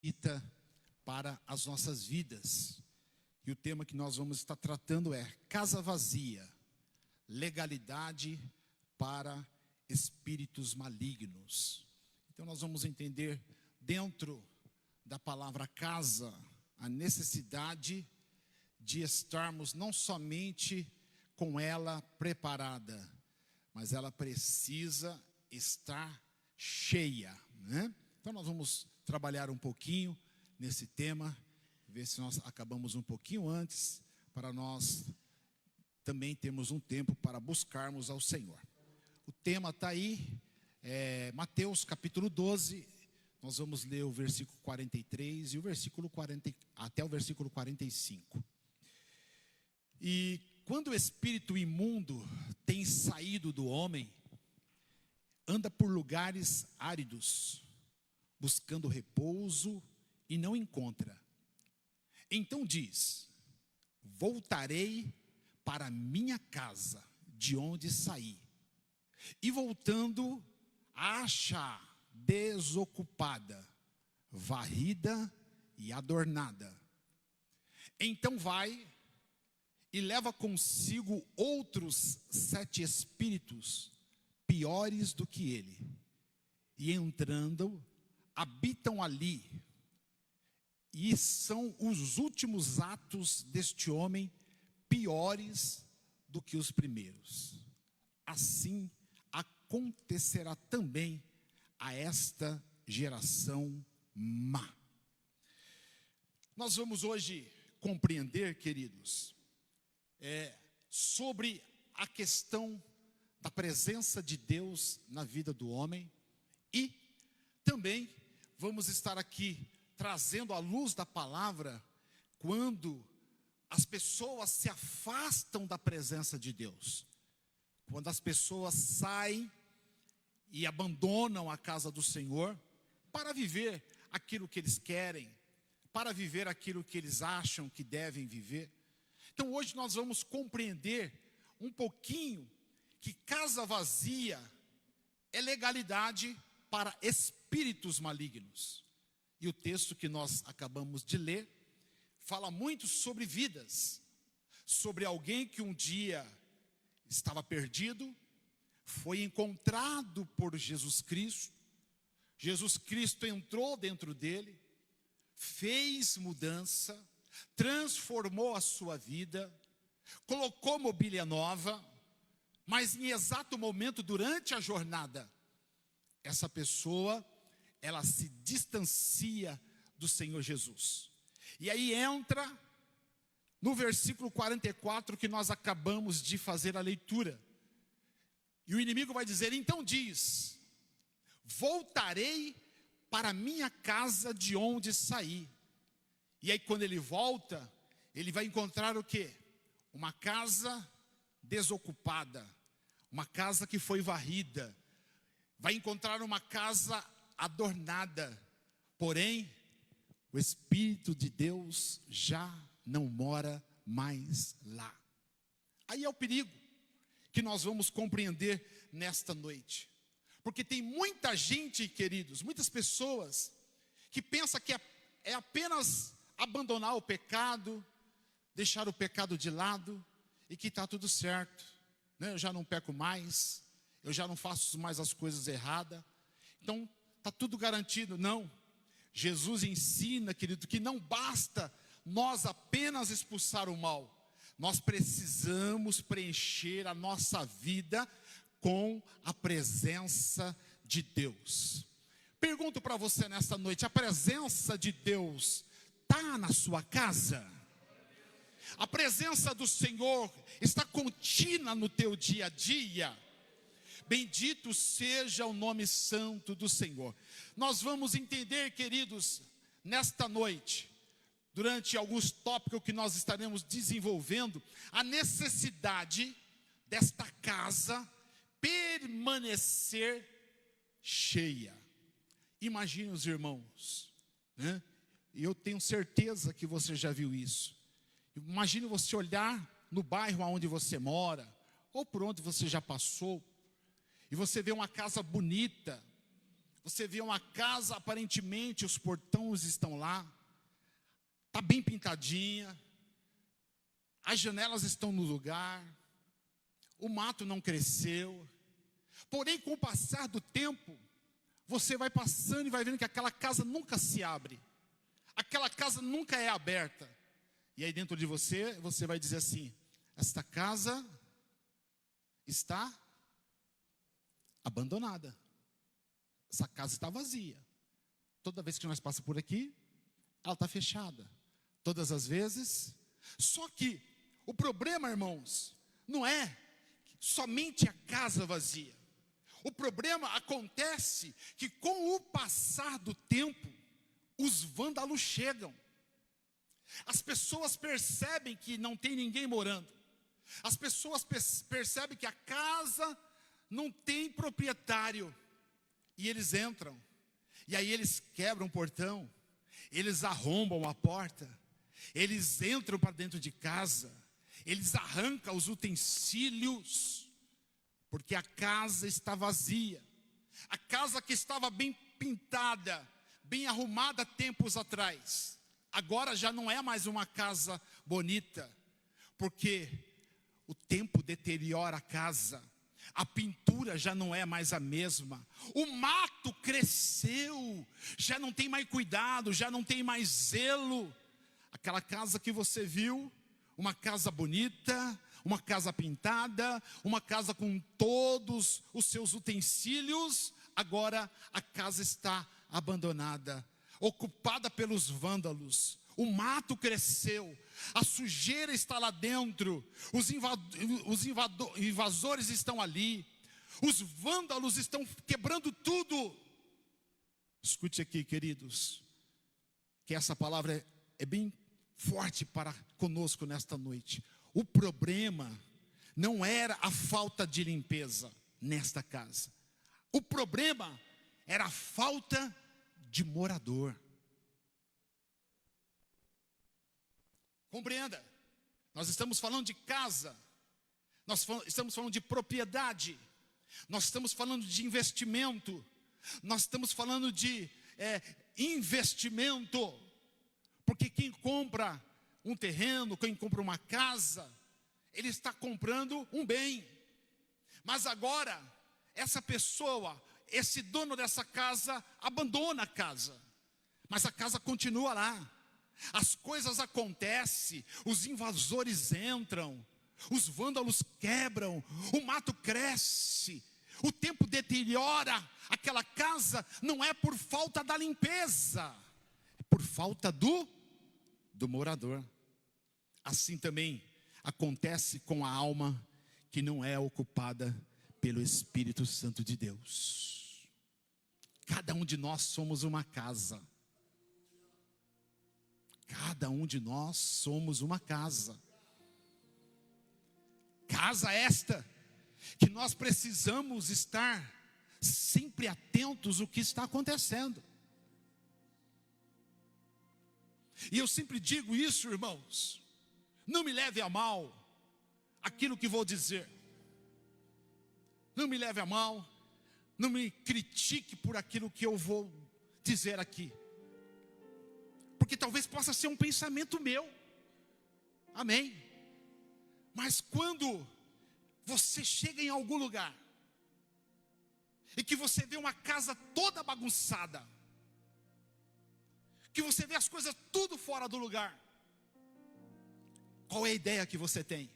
necessita para as nossas vidas. E o tema que nós vamos estar tratando é casa vazia, legalidade para espíritos malignos. Então nós vamos entender dentro da palavra casa a necessidade de estarmos não somente com ela preparada, mas ela precisa estar cheia, né? Então nós vamos trabalhar um pouquinho nesse tema, ver se nós acabamos um pouquinho antes, para nós também termos um tempo para buscarmos ao Senhor. O tema está aí, Mateus capítulo 12, nós vamos ler o versículo 43 e o versículo 40, até o versículo 45. E quando o espírito imundo tem saído do homem, anda por lugares áridos, buscando repouso e não encontra. Então diz: voltarei para minha casa, de onde saí. E voltando, acha desocupada, varrida e adornada. Então vai e leva consigo outros 7 espíritos, piores do que ele. E entrando, habitam ali. E são os últimos atos deste homem piores do que os primeiros. Assim acontecerá também a esta geração má. Nós vamos hoje compreender, queridos, sobre a questão da presença de Deus na vida do homem, e também vamos estar aqui trazendo à luz da palavra quando as pessoas se afastam da presença de Deus, quando as pessoas saem e abandonam a casa do Senhor para viver aquilo que eles querem, para viver aquilo que eles acham que devem viver. Então hoje nós vamos compreender um pouquinho que casa vazia é legalidade para espíritos malignos. E o texto que nós acabamos de ler fala muito sobre vidas, sobre alguém que um dia estava perdido, foi encontrado por Jesus Cristo. Jesus Cristo entrou dentro dele, fez mudança, transformou a sua vida, colocou mobília nova, mas em exato momento durante a jornada, essa pessoa, ela se distancia do Senhor Jesus. E aí entra no versículo 44 que nós acabamos de fazer a leitura. E o inimigo vai dizer: então diz, voltarei para minha casa de onde saí. E aí quando ele volta, ele vai encontrar o quê? Uma casa desocupada, uma casa que foi varrida, vai encontrar uma casa adornada, porém o Espírito de Deus já não mora mais lá. Aí é o perigo que nós vamos compreender nesta noite, porque tem muita gente, queridos, muitas pessoas que pensam que é apenas abandonar o pecado, deixar o pecado de lado e que está tudo certo, né? Eu já não peco mais, eu já não faço mais as coisas erradas, então está tudo garantido. Não, Jesus ensina, querido, que não basta nós apenas expulsar o mal, nós precisamos preencher a nossa vida com a presença de Deus. Pergunto para você nesta noite: a presença de Deus está na sua casa? A presença do Senhor está contínua no teu dia a dia? Bendito seja o nome santo do Senhor. Nós vamos entender, queridos, nesta noite, durante alguns tópicos que nós estaremos desenvolvendo, a necessidade desta casa permanecer cheia. Imagine os irmãos, né? E eu tenho certeza que você já viu isso. Imagine você olhar no bairro onde você mora, ou por onde você já passou, e você vê uma casa bonita, Você vê uma casa, aparentemente os portões estão lá, está bem pintadinha, as janelas estão no lugar, o mato não cresceu. Porém, com o passar do tempo, você vai passando e vai vendo que aquela casa nunca se abre, aquela casa nunca é aberta. E aí dentro de você, você vai dizer assim: esta casa está abandonada, essa casa está vazia. Toda vez que nós passamos por aqui, ela está fechada, todas as vezes. Só que o problema, irmãos, não é somente a casa vazia. O problema acontece que com o passar do tempo, os vândalos chegam. As pessoas percebem que não tem ninguém morando. As pessoas percebem que a casa não tem proprietário. E eles entram. E aí eles quebram o portão. Eles arrombam a porta. Eles entram para dentro de casa. Eles arrancam os utensílios. Porque a casa está vazia. A casa que estava bem pintada, bem arrumada tempos atrás, agora já não é mais uma casa bonita. Porque o tempo deteriora a casa. A pintura já não é mais a mesma. O mato cresceu. Já não tem mais cuidado, já não tem mais zelo. Aquela casa que você viu, uma casa bonita, uma casa pintada, uma casa com todos os seus utensílios, agora a casa está abandonada, ocupada pelos vândalos. O mato cresceu, a sujeira está lá dentro, os invasores estão ali, os vândalos estão quebrando tudo. Escute aqui, queridos, que essa palavra é bem forte para conosco nesta noite. O problema não era a falta de limpeza nesta casa. O problema era a falta de morador. Compreenda, nós estamos falando de casa, nós estamos falando de propriedade, nós estamos falando de investimento, nós estamos falando de investimento, porque quem compra um terreno, quem compra uma casa, ele está comprando um bem. Mas agora, essa pessoa, esse dono dessa casa, abandona a casa, mas a casa continua lá. As coisas acontecem, os invasores entram, os vândalos quebram, o mato cresce, o tempo deteriora. Aquela casa não é por falta da limpeza, é por falta do morador. Assim também acontece com a alma que não é ocupada pelo Espírito Santo de Deus. Cada um de nós somos uma casa. Cada um de nós somos uma casa. Casa esta que nós precisamos estar sempre atentos ao que está acontecendo. E eu sempre digo isso, irmãos, não me leve a mal aquilo que vou dizer. Não me leve a mal, não me critique por aquilo que eu vou dizer aqui. Porque talvez possa ser um pensamento meu. Amém? Mas quando você chega em algum lugar e que você vê uma casa toda bagunçada, que você vê as coisas tudo fora do lugar, qual é a ideia que você tem?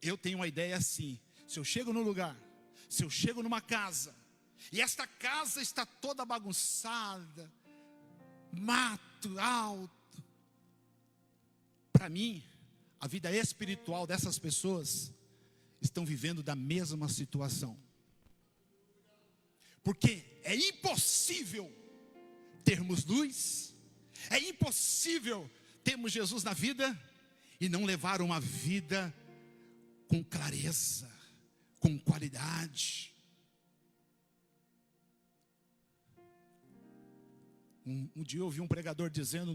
Eu tenho uma ideia assim: se eu chego no lugar, se eu chego numa casa, e esta casa está toda bagunçada, mato alto, para mim, a vida espiritual dessas pessoas estão vivendo da mesma situação. Porque é impossível termos luz, é impossível termos Jesus na vida e não levar uma vida com clareza, com qualidade. Um dia eu ouvi um pregador dizendo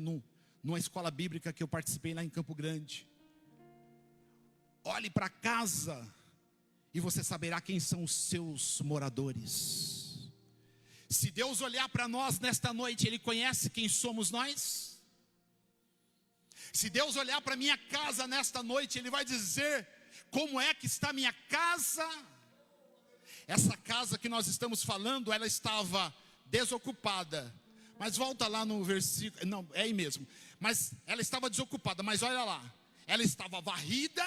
numa escola bíblica que eu participei lá em Campo Grande: olhe para casa e você saberá quem são os seus moradores. Se Deus olhar para nós nesta noite, Ele conhece quem somos nós. Se Deus olhar para minha casa nesta noite, Ele vai dizer como é que está minha casa. Essa casa que nós estamos falando, ela estava desocupada. Mas volta lá no versículo, não, é aí mesmo. Mas ela estava desocupada, mas olha lá. Ela estava varrida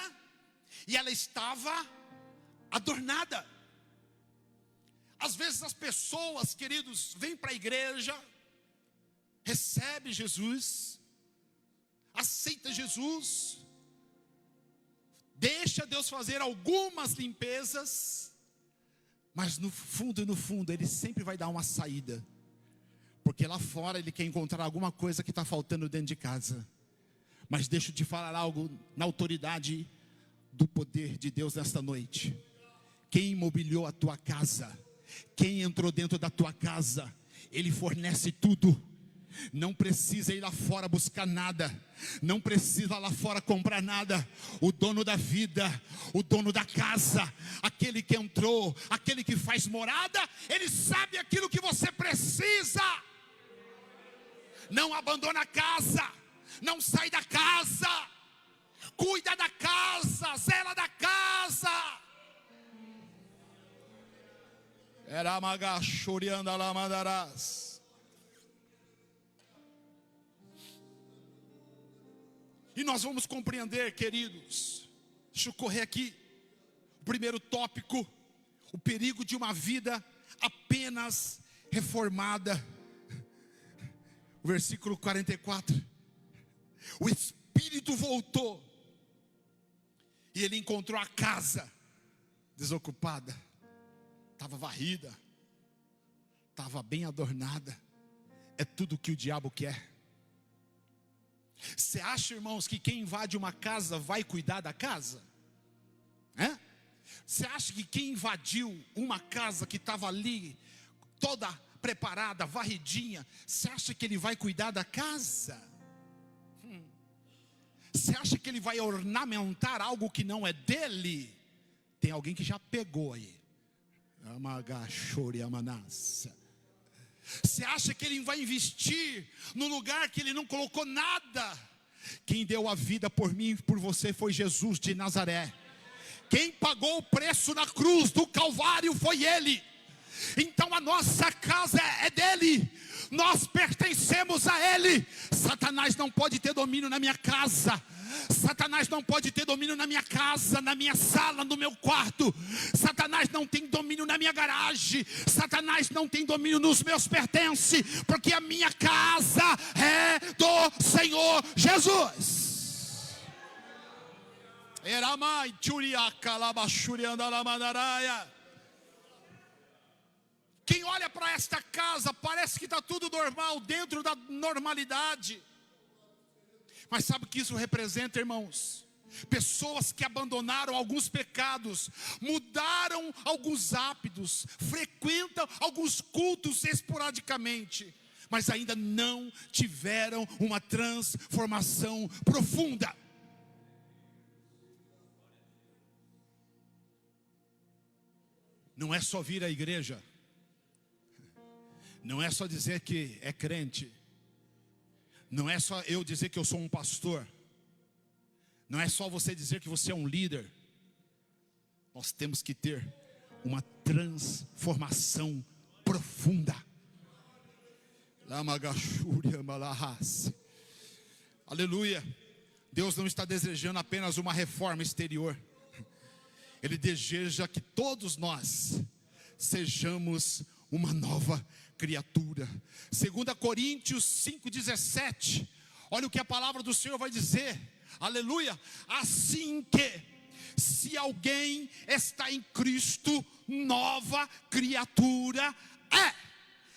e ela estava adornada. Às vezes as pessoas, queridos, vêm para a igreja, recebe Jesus, aceita Jesus, deixa Deus fazer algumas limpezas, mas no fundo, Ele sempre vai dar uma saída, porque lá fora Ele quer encontrar alguma coisa que está faltando dentro de casa. Mas deixa eu te falar algo na autoridade do poder de Deus nesta noite. Quem imobiliou a tua casa, quem entrou dentro da tua casa, Ele fornece tudo. Não precisa ir lá fora buscar nada, não precisa lá fora comprar nada. O dono da vida, o dono da casa, aquele que entrou, aquele que faz morada, Ele sabe aquilo que você precisa. Não abandona a casa, não sai da casa, cuida da casa, zela da casa. Era magachurianda lá mandarás. E nós vamos compreender, queridos, deixa eu correr aqui, o primeiro tópico, o perigo de uma vida apenas reformada. O versículo 44, o Espírito voltou, e ele encontrou a casa desocupada, estava varrida, estava bem adornada. É tudo que o diabo quer. Você acha, irmãos, que quem invade uma casa vai cuidar da casa? Você acha que quem invadiu uma casa que estava ali, toda preparada, varridinha, você acha que ele vai cuidar da casa? Você acha que ele vai ornamentar algo que não é dele? Tem alguém que já pegou aí. Você acha que ele vai investir no lugar que ele não colocou nada? Quem deu a vida por mim e por você foi Jesus de Nazaré. Quem pagou o preço na cruz do Calvário foi Ele. Então a nossa casa é dele, nós pertencemos a Ele. Satanás não pode ter domínio na minha casa. Satanás não pode ter domínio na minha casa, na minha sala, no meu quarto. Satanás não tem domínio na minha garagem. Satanás não tem domínio nos meus pertences, porque a minha casa é do Senhor Jesus. Eramai churiaca labachurianda lamadaraia. Quem olha para esta casa, parece que está tudo normal, dentro da normalidade. Mas sabe o que isso representa, irmãos? Pessoas que abandonaram alguns pecados, mudaram alguns hábitos, frequentam alguns cultos esporadicamente, mas ainda não tiveram uma transformação profunda. Não é só vir à igreja. Não é só dizer que é crente. Não é só eu dizer que eu sou um pastor. Não é só você dizer que você é um líder. Nós temos que ter uma transformação profunda. Aleluia. Deus não está desejando apenas uma reforma exterior. Ele deseja que todos nós sejamos uma nova criatura. 2 Coríntios 5,17. Olha o que a palavra do Senhor vai dizer. Aleluia. Assim que, se alguém está em Cristo, nova criatura é.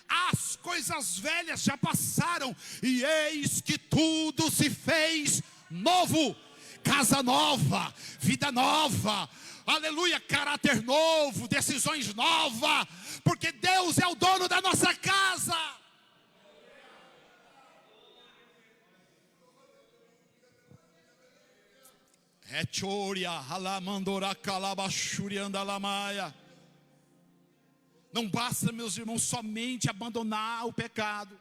As coisas velhas já passaram, e eis que tudo se fez novo. Casa nova, vida nova, aleluia, caráter novo, decisões novas, porque Deus é o dono da nossa casa. Não basta, meus irmãos, somente abandonar o pecado.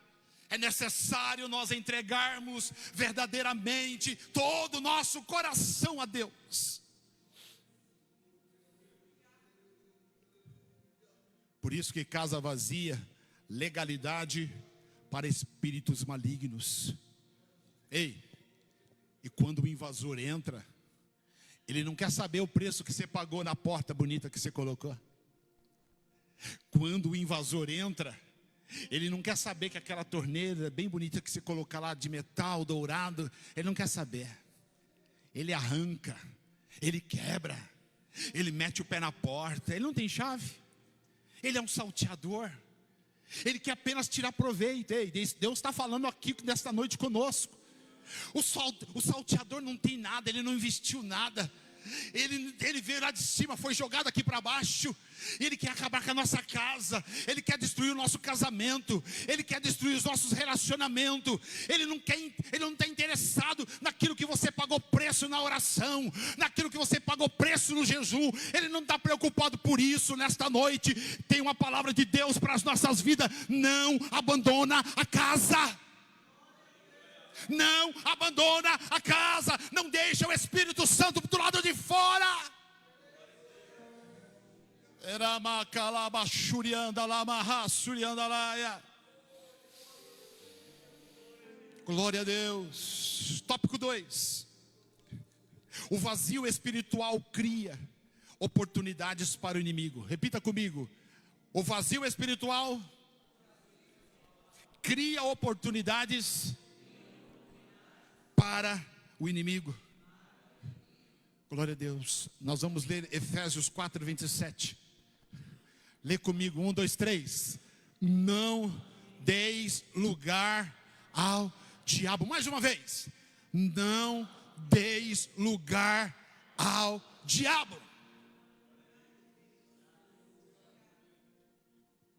É necessário nós entregarmos verdadeiramente todo o nosso coração a Deus. Por isso que casa vazia, legalidade para espíritos malignos. Ei, e quando o invasor entra, ele não quer saber o preço que você pagou na porta bonita que você colocou. Quando o invasor entra, ele não quer saber que aquela torneira bem bonita que você colocar lá de metal dourado, ele não quer saber. Ele arranca, ele quebra, ele mete o pé na porta, ele não tem chave. Ele é um salteador. Ele quer apenas tirar proveito. Ei, Deus está falando aqui nesta noite conosco. O salteador não tem nada, ele não investiu nada. Ele veio lá de cima, foi jogado aqui para baixo. Ele quer acabar com a nossa casa. Ele quer destruir o nosso casamento. Ele quer destruir os nossos relacionamentos. Ele não está interessado naquilo que você pagou preço na oração, naquilo que você pagou preço no jejum. Ele não está preocupado por isso. Nesta noite tem uma palavra de Deus para as nossas vidas. Não abandona a casa. Não abandona a casa. Não deixa o Espírito Santo do lado de fora. Glória a Deus. Tópico 2. O vazio espiritual cria oportunidades para o inimigo. Repita comigo. O vazio espiritual cria oportunidades para o inimigo. Glória a Deus. Nós vamos ler Efésios 4, 27. Lê comigo, 1, 2, 3. Não deis lugar ao diabo. Mais uma vez. Não deis lugar ao diabo.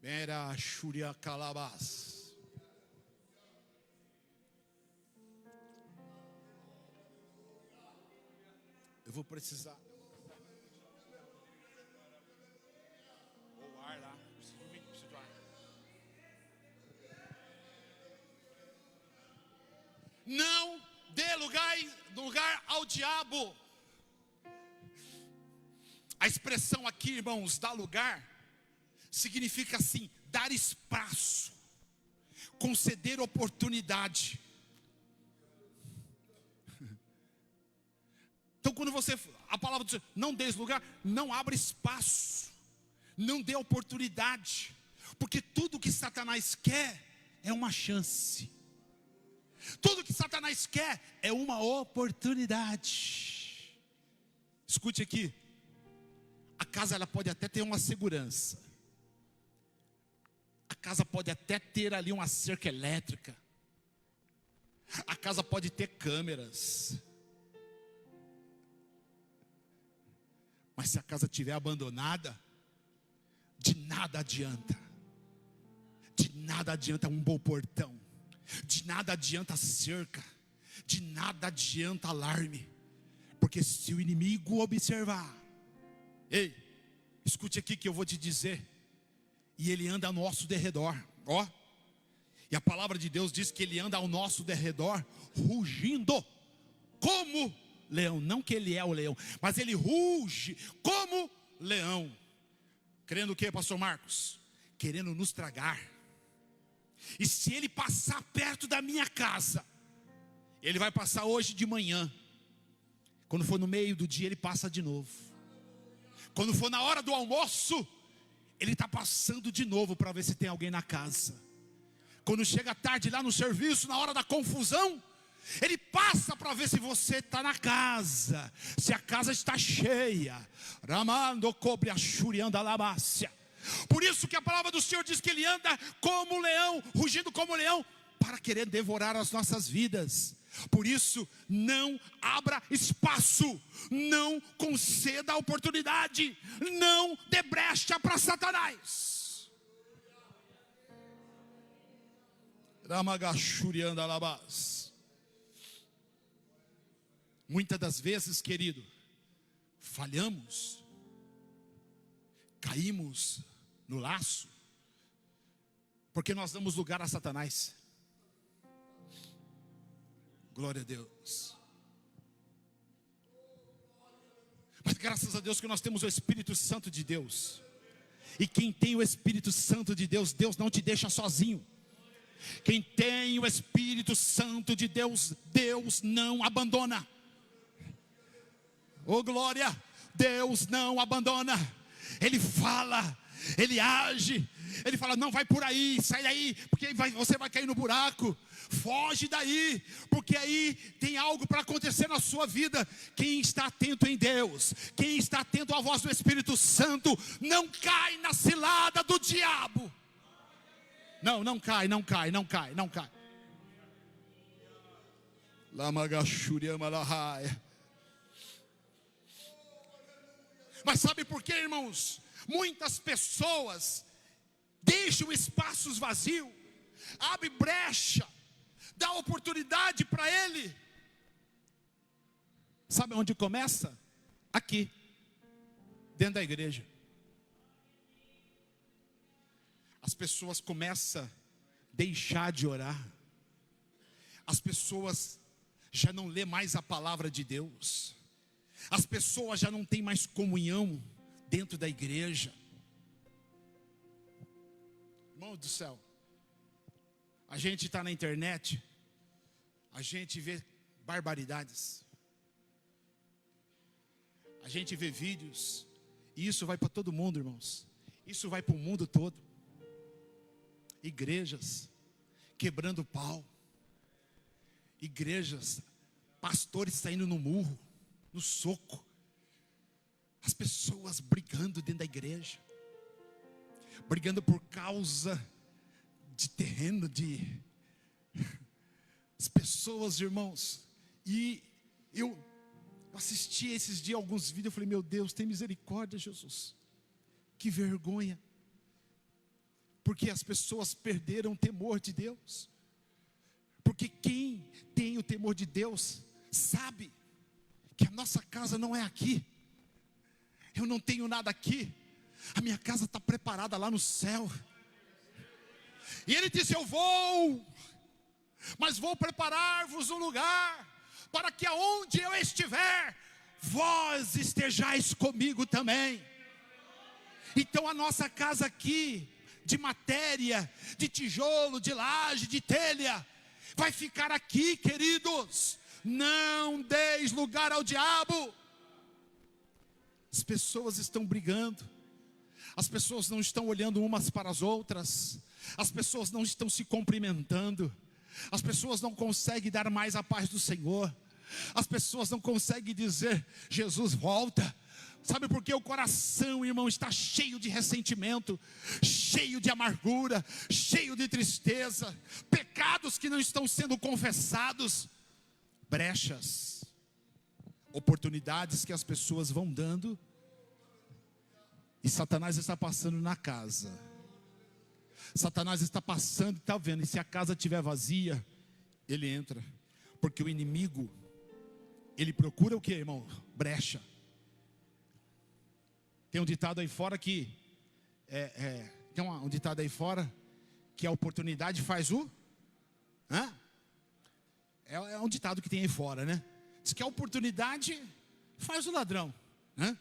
Era Shuria Calabas. Eu vou precisar. O ar lá. Preciso do ar. Não dê lugar ao diabo. A expressão aqui, irmãos, dar lugar, significa assim, dar espaço, conceder oportunidade. Então quando a palavra diz, não dê lugar, não abra espaço, não dê oportunidade, porque tudo que Satanás quer é uma chance, tudo que Satanás quer é uma oportunidade. Escute aqui, a casa ela pode até ter uma segurança, a casa pode até ter ali uma cerca elétrica, a casa pode ter câmeras, mas se a casa estiver abandonada, de nada adianta. De nada adianta um bom portão. De nada adianta cerca. De nada adianta alarme. Porque se o inimigo observar, ei, escute aqui que eu vou te dizer. E ele anda ao nosso derredor, ó. E a palavra de Deus diz que ele anda ao nosso derredor, rugindo como leão. Não que ele é o leão, mas ele ruge como leão. Querendo o que, pastor Marcos? Querendo nos tragar. E se ele passar perto da minha casa, ele vai passar hoje de manhã. Quando for no meio do dia, ele passa de novo. Quando for na hora do almoço, ele está passando de novo para ver se tem alguém na casa. Quando chega tarde lá no serviço, na hora da confusão, ele passa para ver se você está na casa, se a casa está cheia. Ramando cobre a churianda alamácia. Por isso que a palavra do Senhor diz que ele anda como leão, rugindo como leão, para querer devorar as nossas vidas. Por isso, não abra espaço, não conceda oportunidade, não dê brecha para Satanás. Ramagachurianda alabás. Muitas das vezes, querido, falhamos, caímos no laço, porque nós damos lugar a Satanás. Glória a Deus. Mas graças a Deus que nós temos o Espírito Santo de Deus. E quem tem o Espírito Santo de Deus, Deus não te deixa sozinho. Quem tem o Espírito Santo de Deus, Deus não abandona. Oh glória, Deus não abandona. Ele fala, Ele age, Ele fala, não, vai por aí, sai daí, porque você vai cair no buraco. Foge daí, porque aí tem algo para acontecer na sua vida. Quem está atento em Deus, quem está atento à voz do Espírito Santo, não cai na cilada do diabo. Não cai. Mas sabe por quê, irmãos? Muitas pessoas deixam espaços vazios, abre brecha, dá oportunidade para ele. Sabe onde começa? Aqui, dentro da igreja. As pessoas começam a deixar de orar. As pessoas já não lê mais a palavra de Deus. As pessoas já não têm mais comunhão dentro da igreja. Irmão do céu, a gente está na internet, a gente vê barbaridades, a gente vê vídeos, e isso vai para todo mundo, irmãos. Isso vai para o mundo todo. Igrejas quebrando pau, igrejas, pastores saindo no murro, no soco, as pessoas brigando dentro da igreja, brigando por causa de terreno, as pessoas, irmãos. E eu assisti esses dias alguns vídeos, eu falei, meu Deus, tem misericórdia, Jesus, que vergonha, porque as pessoas perderam o temor de Deus. Porque quem tem o temor de Deus sabe que a nossa casa não é aqui. Eu não tenho nada aqui, a minha casa está preparada lá no céu. E ele disse, eu vou, mas vou preparar-vos um lugar, para que aonde eu estiver, vós estejais comigo também. Então a nossa casa aqui, de matéria, de tijolo, de laje, de telha, vai ficar aqui, queridos. Não deis lugar ao diabo. As pessoas estão brigando, as pessoas não estão olhando umas para as outras, as pessoas não estão se cumprimentando, as pessoas não conseguem dar mais a paz do Senhor, as pessoas não conseguem dizer, Jesus volta. Sabe por quê? O coração, irmão, está cheio de ressentimento, cheio de amargura, cheio de tristeza, pecados que não estão sendo confessados, brechas, oportunidades que as pessoas vão dando, e Satanás está passando na casa. Satanás está passando, está vendo, e se a casa estiver vazia, ele entra, porque o inimigo, ele procura o que, irmão? Brecha. Tem um ditado aí fora que tem um ditado aí fora que a oportunidade faz o é um ditado que tem aí fora, né? Diz que a oportunidade faz o ladrão, né?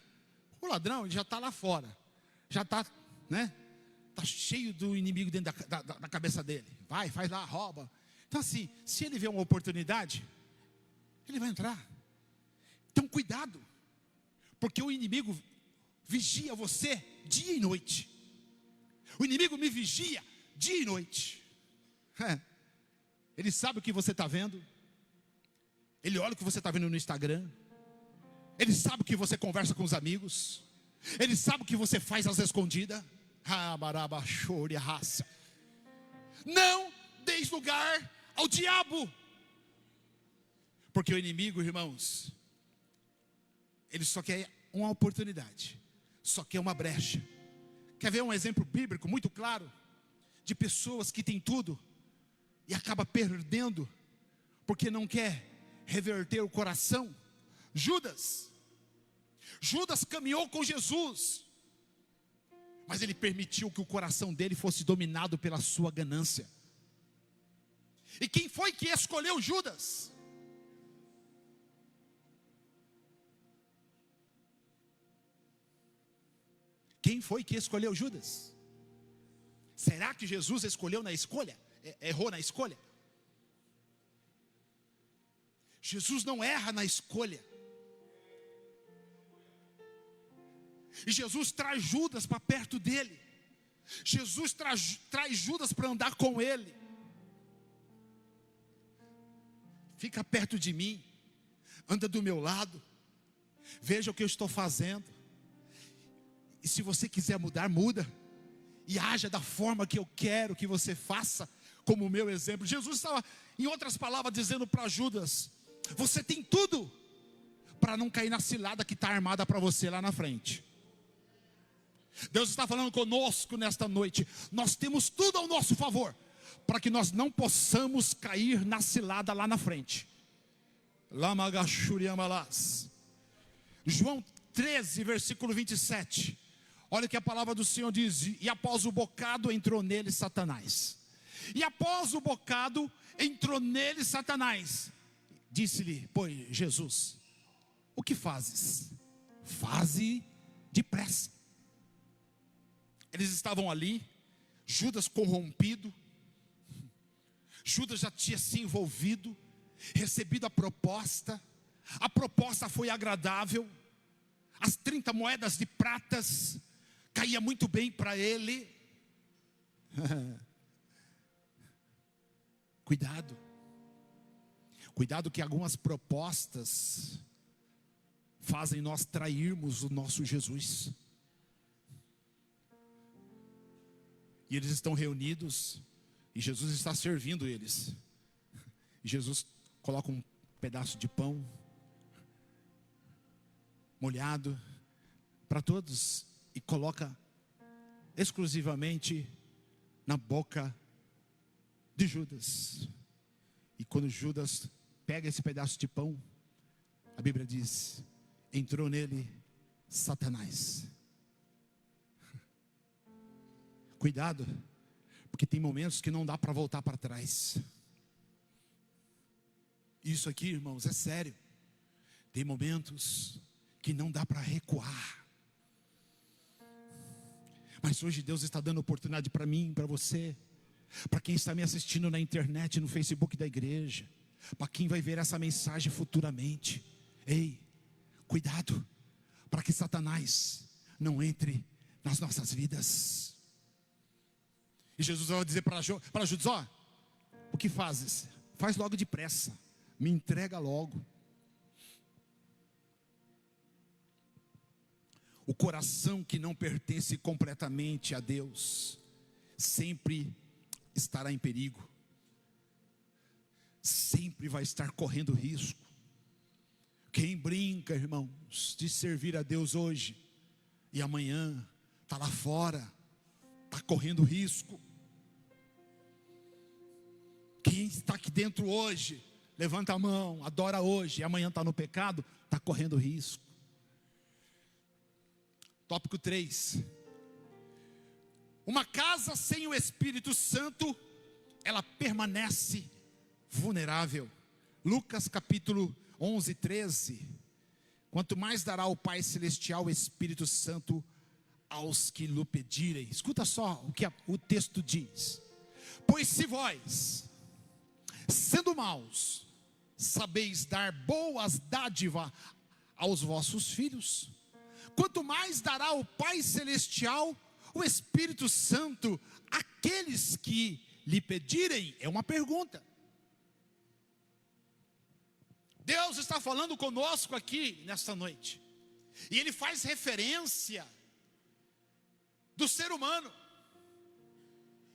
O ladrão, ele já está lá fora, já está, né? Está cheio do inimigo dentro da cabeça dele. Faz lá, rouba. Então assim, se ele vê uma oportunidade, ele vai entrar. Então cuidado, porque o inimigo vigia você dia e noite. O inimigo me vigia dia e noite. Ele sabe o que você está vendo. Ele olha o que você está vendo no Instagram. Ele sabe o que você conversa com os amigos. Ele sabe o que você faz às escondidas. Não deis lugar ao diabo. Porque o inimigo, irmãos, ele só quer uma oportunidade, só quer uma brecha. Quer ver um exemplo bíblico muito claro de pessoas que têm tudo e acaba perdendo porque não quer reverter o coração? Judas caminhou com Jesus, mas ele permitiu que o coração dele fosse dominado pela sua ganância. E quem foi que escolheu Judas? Quem foi que escolheu Judas? Será que Jesus escolheu na escolha? Errou na escolha? Jesus não erra na escolha. E Jesus traz Judas para perto dele. Jesus traz Judas para andar com ele. Fica perto de mim, anda do meu lado, veja o que eu estou fazendo. E se você quiser mudar, muda. E haja da forma que eu quero que você faça, como o meu exemplo. Jesus estava, em outras palavras, dizendo para Judas: você tem tudo para não cair na cilada que está armada para você lá na frente. Deus está falando conosco nesta noite. Nós temos tudo ao nosso favor, para que nós não possamos cair na cilada lá na frente. João 13, versículo 27. Olha o que a palavra do Senhor diz: e após o bocado entrou nele Satanás. E após o bocado entrou nele Satanás. Disse-lhe, pois, Jesus: o que fazes? Faze depressa. Eles estavam ali, Judas corrompido. Judas já tinha se envolvido, recebido a proposta. A proposta foi agradável. As 30 moedas de pratas caía muito bem para ele. Cuidado. Cuidado que algumas propostas fazem nós trairmos o nosso Jesus. E eles estão reunidos, e Jesus está servindo eles. E Jesus coloca um pedaço de pão molhado para todos e coloca exclusivamente na boca de Judas. E quando Judas pega esse pedaço de pão, a Bíblia diz: entrou nele Satanás. Cuidado, porque tem momentos que não dá para voltar para trás. Isso aqui, irmãos, é sério. Tem momentos que não dá para recuar. Mas hoje Deus está dando oportunidade para mim, para você, para quem está me assistindo na internet, no Facebook da igreja, para quem vai ver essa mensagem futuramente. Ei, cuidado, para que Satanás não entre nas nossas vidas. E Jesus vai dizer para Judas: ó, o que fazes? Faz logo depressa, me entrega logo. O coração que não pertence completamente a Deus sempre estará em perigo, sempre vai estar correndo risco. Quem brinca, irmãos, de servir a Deus hoje e amanhã está lá fora, está correndo risco. Quem está aqui dentro hoje, levanta a mão, adora hoje e amanhã está no pecado, está correndo risco. Tópico 3. Uma casa sem o Espírito Santo, ela permanece vulnerável. Lucas capítulo 11, 13. Quanto mais dará o Pai Celestial o Espírito Santo aos que lhe pedirem. Escuta só o que o texto diz: pois se vós, sendo maus, sabeis dar boas dádivas aos vossos filhos, quanto mais dará o Pai Celestial o Espírito Santo àqueles que lhe pedirem. É uma pergunta. Deus está falando conosco aqui nesta noite, e Ele faz referência do ser humano,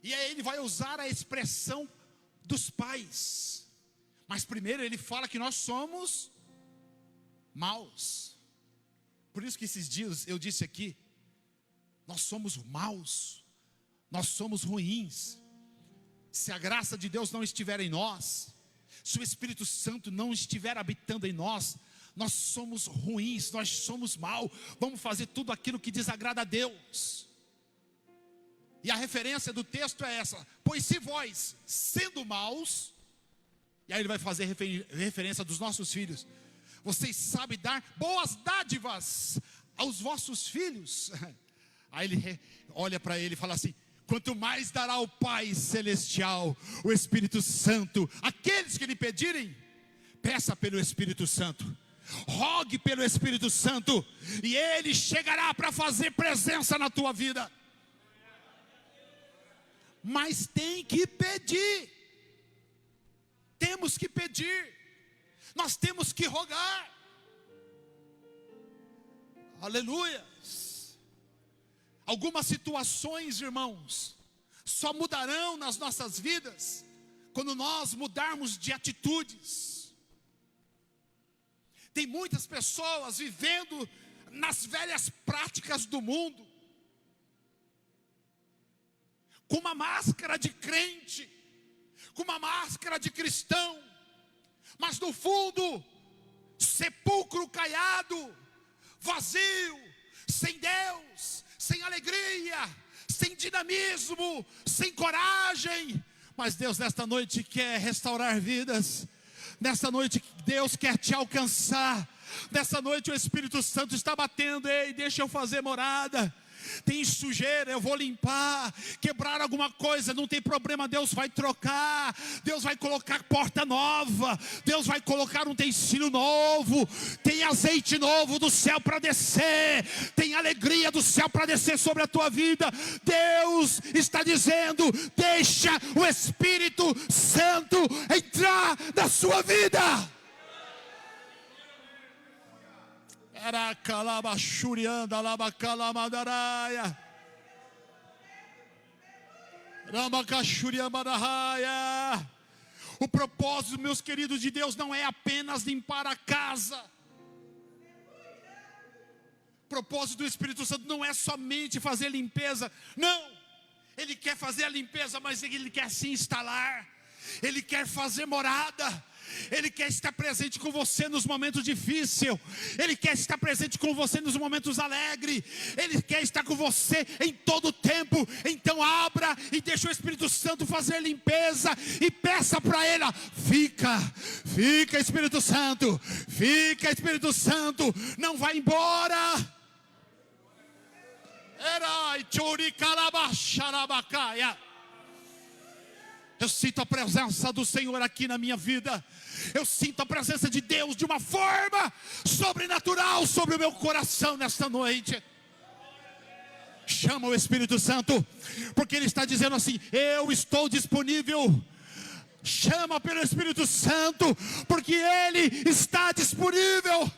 e aí Ele vai usar a expressão dos pais. Mas primeiro Ele fala que nós somos maus. Por isso que esses dias eu disse aqui, nós somos maus, nós somos ruins. Se a graça de Deus não estiver em nós, se o Espírito Santo não estiver habitando em nós, nós somos ruins, nós somos mal, vamos fazer tudo aquilo que desagrada a Deus. E a referência do texto é essa: pois se vós, sendo maus, e aí ele vai fazer referência dos nossos filhos, vocês sabem dar boas dádivas aos vossos filhos. Aí ele olha para ele e fala assim: quanto mais dará o Pai Celestial, o Espírito Santo, aqueles que lhe pedirem. Peça pelo Espírito Santo, rogue pelo Espírito Santo, e ele chegará para fazer presença na tua vida. Mas tem que pedir, temos que pedir, nós temos que rogar. Aleluia. Algumas situações, irmãos, só mudarão nas nossas vidas quando nós mudarmos de atitudes. Tem muitas pessoas vivendo nas velhas práticas do mundo, com uma máscara de crente, com uma máscara de cristão, mas no fundo, sepulcro caiado, vazio, sem Deus, sem alegria, sem dinamismo, sem coragem. Mas Deus nesta noite quer restaurar vidas. Nesta noite Deus quer te alcançar. Nessa noite o Espírito Santo está batendo: ei, deixa eu fazer morada. Tem sujeira, eu vou limpar. Quebrar alguma coisa, não tem problema, Deus vai trocar. Deus vai colocar porta nova. Deus vai colocar um utensílio novo. Tem azeite novo do céu para descer. Tem alegria do céu para descer sobre a tua vida. Deus está dizendo: deixa o Espírito Santo entrar na sua vida. O propósito, meus queridos, de Deus não é apenas limpar a casa. O propósito do Espírito Santo não é somente fazer limpeza. Não, Ele quer fazer a limpeza, mas Ele quer se instalar. Ele quer fazer morada. Ele quer estar presente com você nos momentos difíceis. Ele quer estar presente com você nos momentos alegres. Ele quer estar com você em todo o tempo. Então abra e deixa o Espírito Santo fazer limpeza. E peça para Ele: fica Espírito Santo. Fica Espírito Santo. Não vai embora. Eu sinto a presença do Senhor aqui na minha vida. Eu sinto a presença de Deus de uma forma sobrenatural sobre o meu coração nesta noite. Chama o Espírito Santo, porque Ele está dizendo assim: eu estou disponível. Chama pelo Espírito Santo, porque Ele está disponível.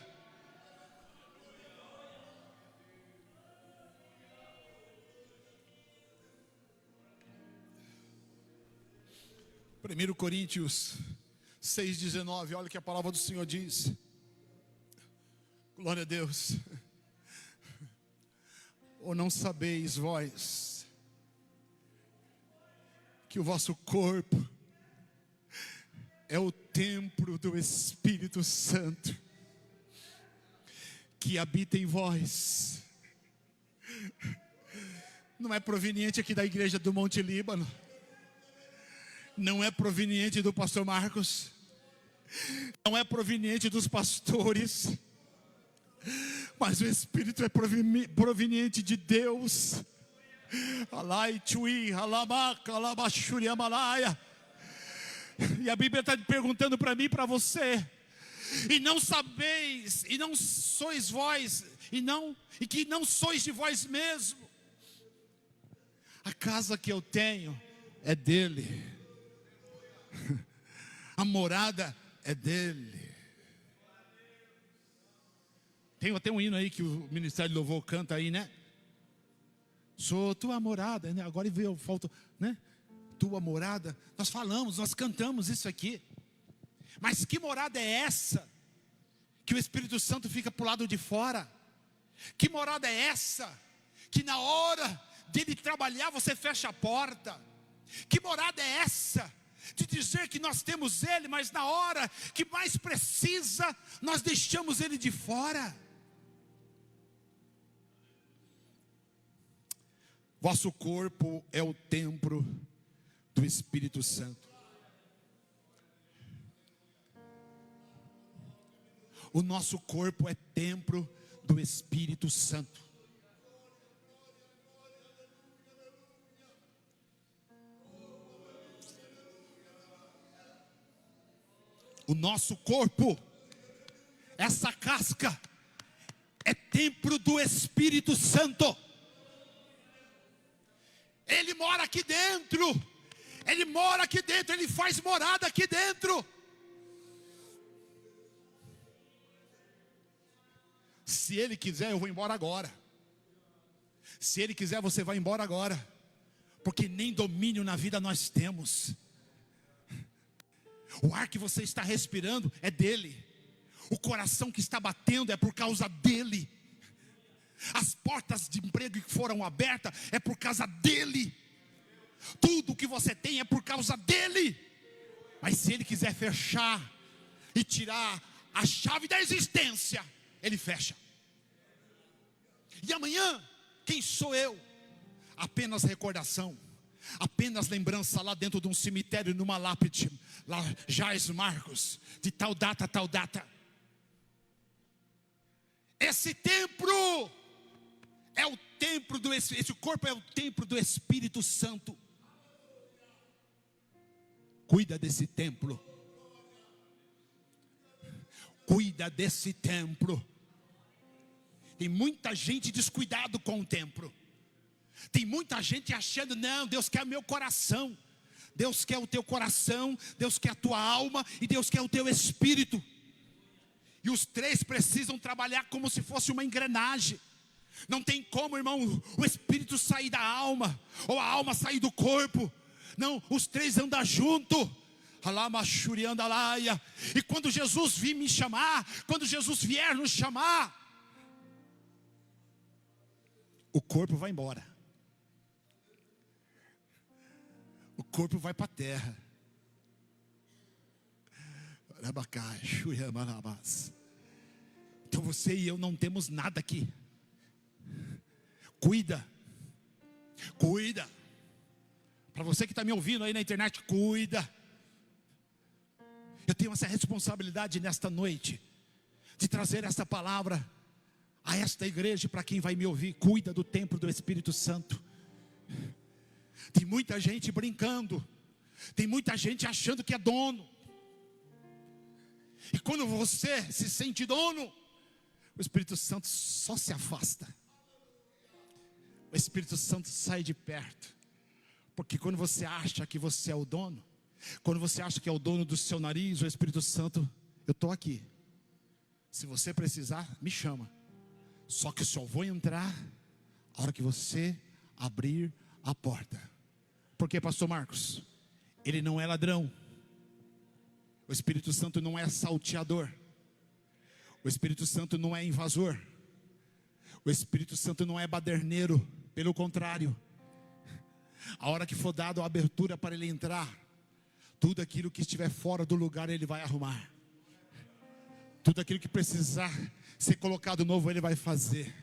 Primeiro Coríntios 6,19, olha o que a palavra do Senhor diz. Glória a Deus. Ou não sabeis vós que o vosso corpo é o templo do Espírito Santo que habita em vós? Não é proveniente aqui da igreja do Monte Líbano. Não é proveniente do pastor Marcos. Não é proveniente dos pastores. Mas o Espírito é proveniente de Deus. E a Bíblia está perguntando para mim e para você: e não sabeis, e não sois vós, e que não sois de vós mesmo. A casa que eu tenho é dele. A morada é dele. Tem até um hino aí que o Ministério de Louvor canta aí, né? Sou tua morada, né? Agora veio, falta, né? Tua morada. Nós falamos, nós cantamos isso aqui. Mas que morada é essa? Que o Espírito Santo fica pro lado de fora? Que morada é essa? Que na hora dele trabalhar você fecha a porta? Que morada é essa? de dizer que nós temos Ele, mas na hora que mais precisa, nós deixamos Ele de fora. Vosso corpo é o templo do Espírito Santo. O nosso corpo é templo do Espírito Santo. O nosso corpo, essa casca, é templo do Espírito Santo. Ele mora aqui dentro. Ele mora aqui dentro. Ele faz morada aqui dentro. Se Ele quiser, eu vou embora agora. Se Ele quiser, você vai embora agora. Porque nem domínio na vida nós temos. O ar que você está respirando é dele. O coração que está batendo é por causa dele. As portas de emprego que foram abertas é por causa dele. Tudo que você tem é por causa dele. Mas se ele quiser fechar e tirar a chave da existência, ele fecha. E amanhã, quem sou eu? Apenas recordação, apenas lembrança lá dentro de um cemitério, numa lápide, lá Jais Marcos, de tal data, tal data. Esse templo é o templo do Espírito, esse corpo é o templo do Espírito Santo. Cuida desse templo. Cuida desse templo. Tem muita gente descuidado com o templo. Tem muita gente achando, não, Deus quer o meu coração. Deus quer o teu coração, Deus quer a tua alma e Deus quer o teu espírito. E os três precisam trabalhar como se fosse uma engrenagem. Não tem como, irmão, o espírito sair da alma, ou a alma sair do corpo. Não, os três andam junto. E quando Jesus vir me chamar, quando Jesus vier nos chamar, o corpo vai embora. O corpo vai para a terra. Então você e eu não temos nada aqui. Cuida. Cuida. Para você que está me ouvindo aí na internet, cuida. Eu tenho essa responsabilidade nesta noite, de trazer essa palavra a esta igreja, para quem vai me ouvir. Cuida do templo do Espírito Santo. Tem muita gente brincando. Tem muita gente achando que é dono. E quando você se sente dono, o Espírito Santo só se afasta. O Espírito Santo sai de perto. Porque quando você acha que você é o dono, quando você acha que é o dono do seu nariz, o Espírito Santo, eu estou aqui. Se você precisar, me chama. Só que eu só vou entrar a hora que você abrir a porta. Por quê, pastor Marcos? Ele não é ladrão. O Espírito Santo não é salteador. O Espírito Santo não é invasor. O Espírito Santo não é baderneiro. Pelo contrário, a hora que for dado a abertura para ele entrar, tudo aquilo que estiver fora do lugar ele vai arrumar. Tudo aquilo que precisar ser colocado novo ele vai fazer.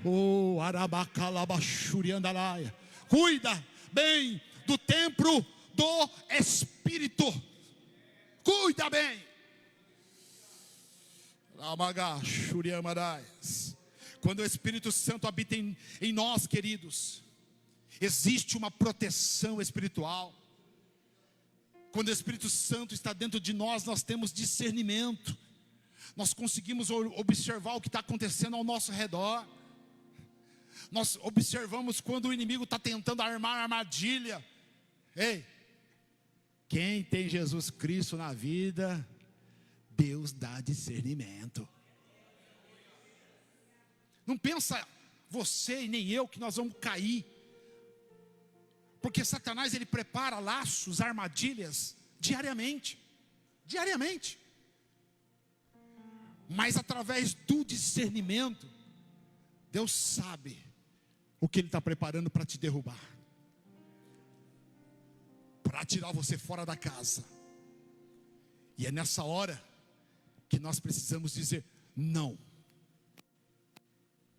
Oh, arabacalabachuriandalaia. Cuida bem do templo do Espírito. Cuida bem. Quando o Espírito Santo habita em nós, queridos, existe uma proteção espiritual. Quando o Espírito Santo está dentro de nós, nós temos discernimento. Nós conseguimos observar o que está acontecendo ao nosso redor. Nós observamos quando o inimigo está tentando armar armadilha. Ei, quem tem Jesus Cristo na vida, Deus dá discernimento. Não pensa você e nem eu que nós vamos cair. Porque Satanás ele prepara laços, armadilhas diariamente. Diariamente. Mas através do discernimento, Deus sabe o que Ele está preparando para te derrubar. para tirar você fora da casa. E é nessa hora que nós precisamos dizer não.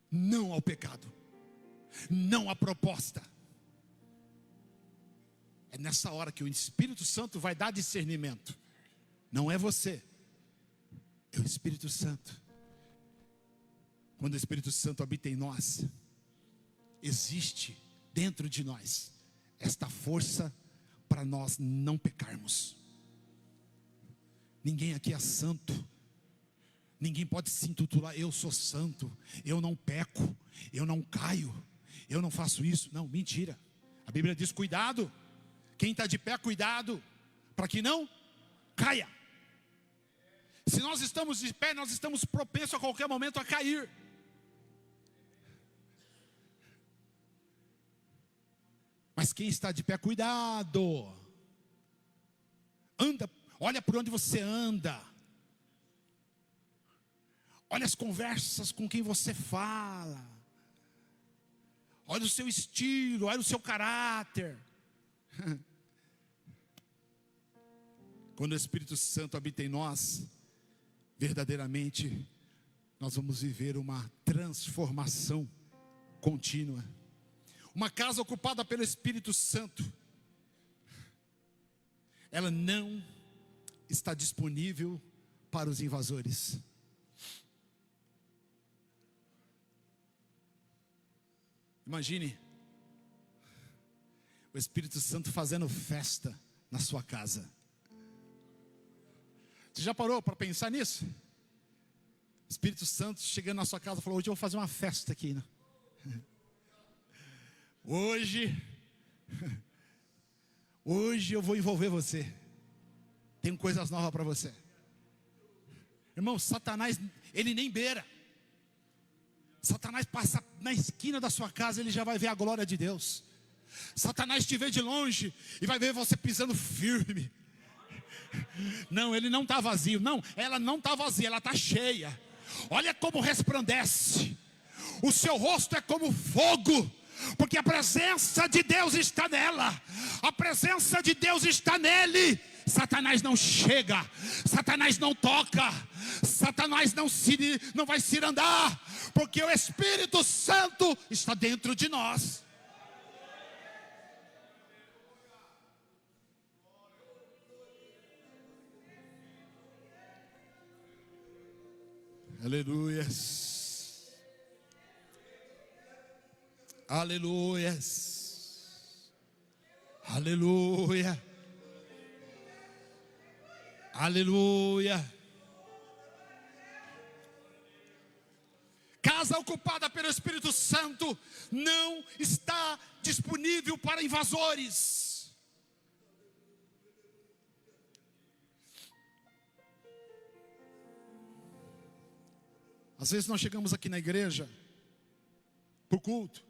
Não ao pecado. Não à proposta. É nessa hora que o Espírito Santo vai dar discernimento. Não é você, é o Espírito Santo. Quando o Espírito Santo habita em nós, existe dentro de nós esta força para nós não pecarmos. Ninguém aqui é santo. Ninguém pode se intitular, eu sou santo, eu não peco, eu não caio, eu não faço isso. Não, mentira. A Bíblia diz, cuidado. Quem está de pé, cuidado, para que não caia. Se nós estamos de pé, nós estamos propensos a qualquer momento a cair. Mas quem está de pé, cuidado. Anda, olha por onde você anda. Olha as conversas com quem você fala. Olha o seu estilo, olha o seu caráter. Quando o Espírito Santo habita em nós, verdadeiramente, nós vamos viver uma transformação contínua. Uma casa ocupada pelo Espírito Santo, ela não está disponível para os invasores. Imagine o Espírito Santo fazendo festa na sua casa. Você já parou para pensar nisso? O Espírito Santo chegando na sua casa, falou, hoje eu vou fazer uma festa aqui, né? Hoje eu vou envolver você. Tenho coisas novas para você. Irmão, Satanás, ele nem beira. Satanás passa na esquina da sua casa, ele já vai ver a glória de Deus. Satanás te vê de longe e vai ver você pisando firme. Não, ele não está vazio. Não, ela não está vazia, ela está cheia. Olha como resplandece. O seu rosto é como fogo, porque a presença de Deus está nela. A presença de Deus está nele. Satanás não chega, Satanás não toca, Satanás não vai cirandar, porque o Espírito Santo está dentro de nós. Aleluias. Aleluias. Aleluia. Aleluia. Casa ocupada pelo Espírito Santo não está disponível para invasores. Às vezes nós chegamos aqui na igreja para o culto.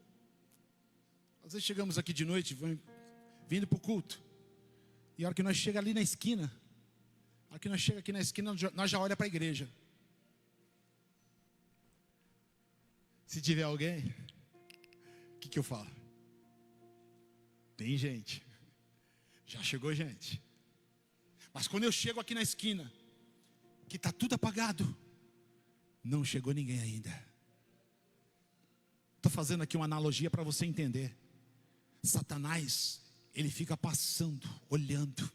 Às vezes chegamos aqui de noite, vindo para o culto. E a hora que nós chegamos ali na esquina, a hora que nós chegamos aqui na esquina, nós já olhamos para a igreja. Se tiver alguém, o que eu falo? Tem gente. Já chegou gente. Mas quando eu chego aqui na esquina, que está tudo apagado, não chegou ninguém ainda. Estou fazendo aqui uma analogia para você entender. Satanás, ele fica passando, olhando,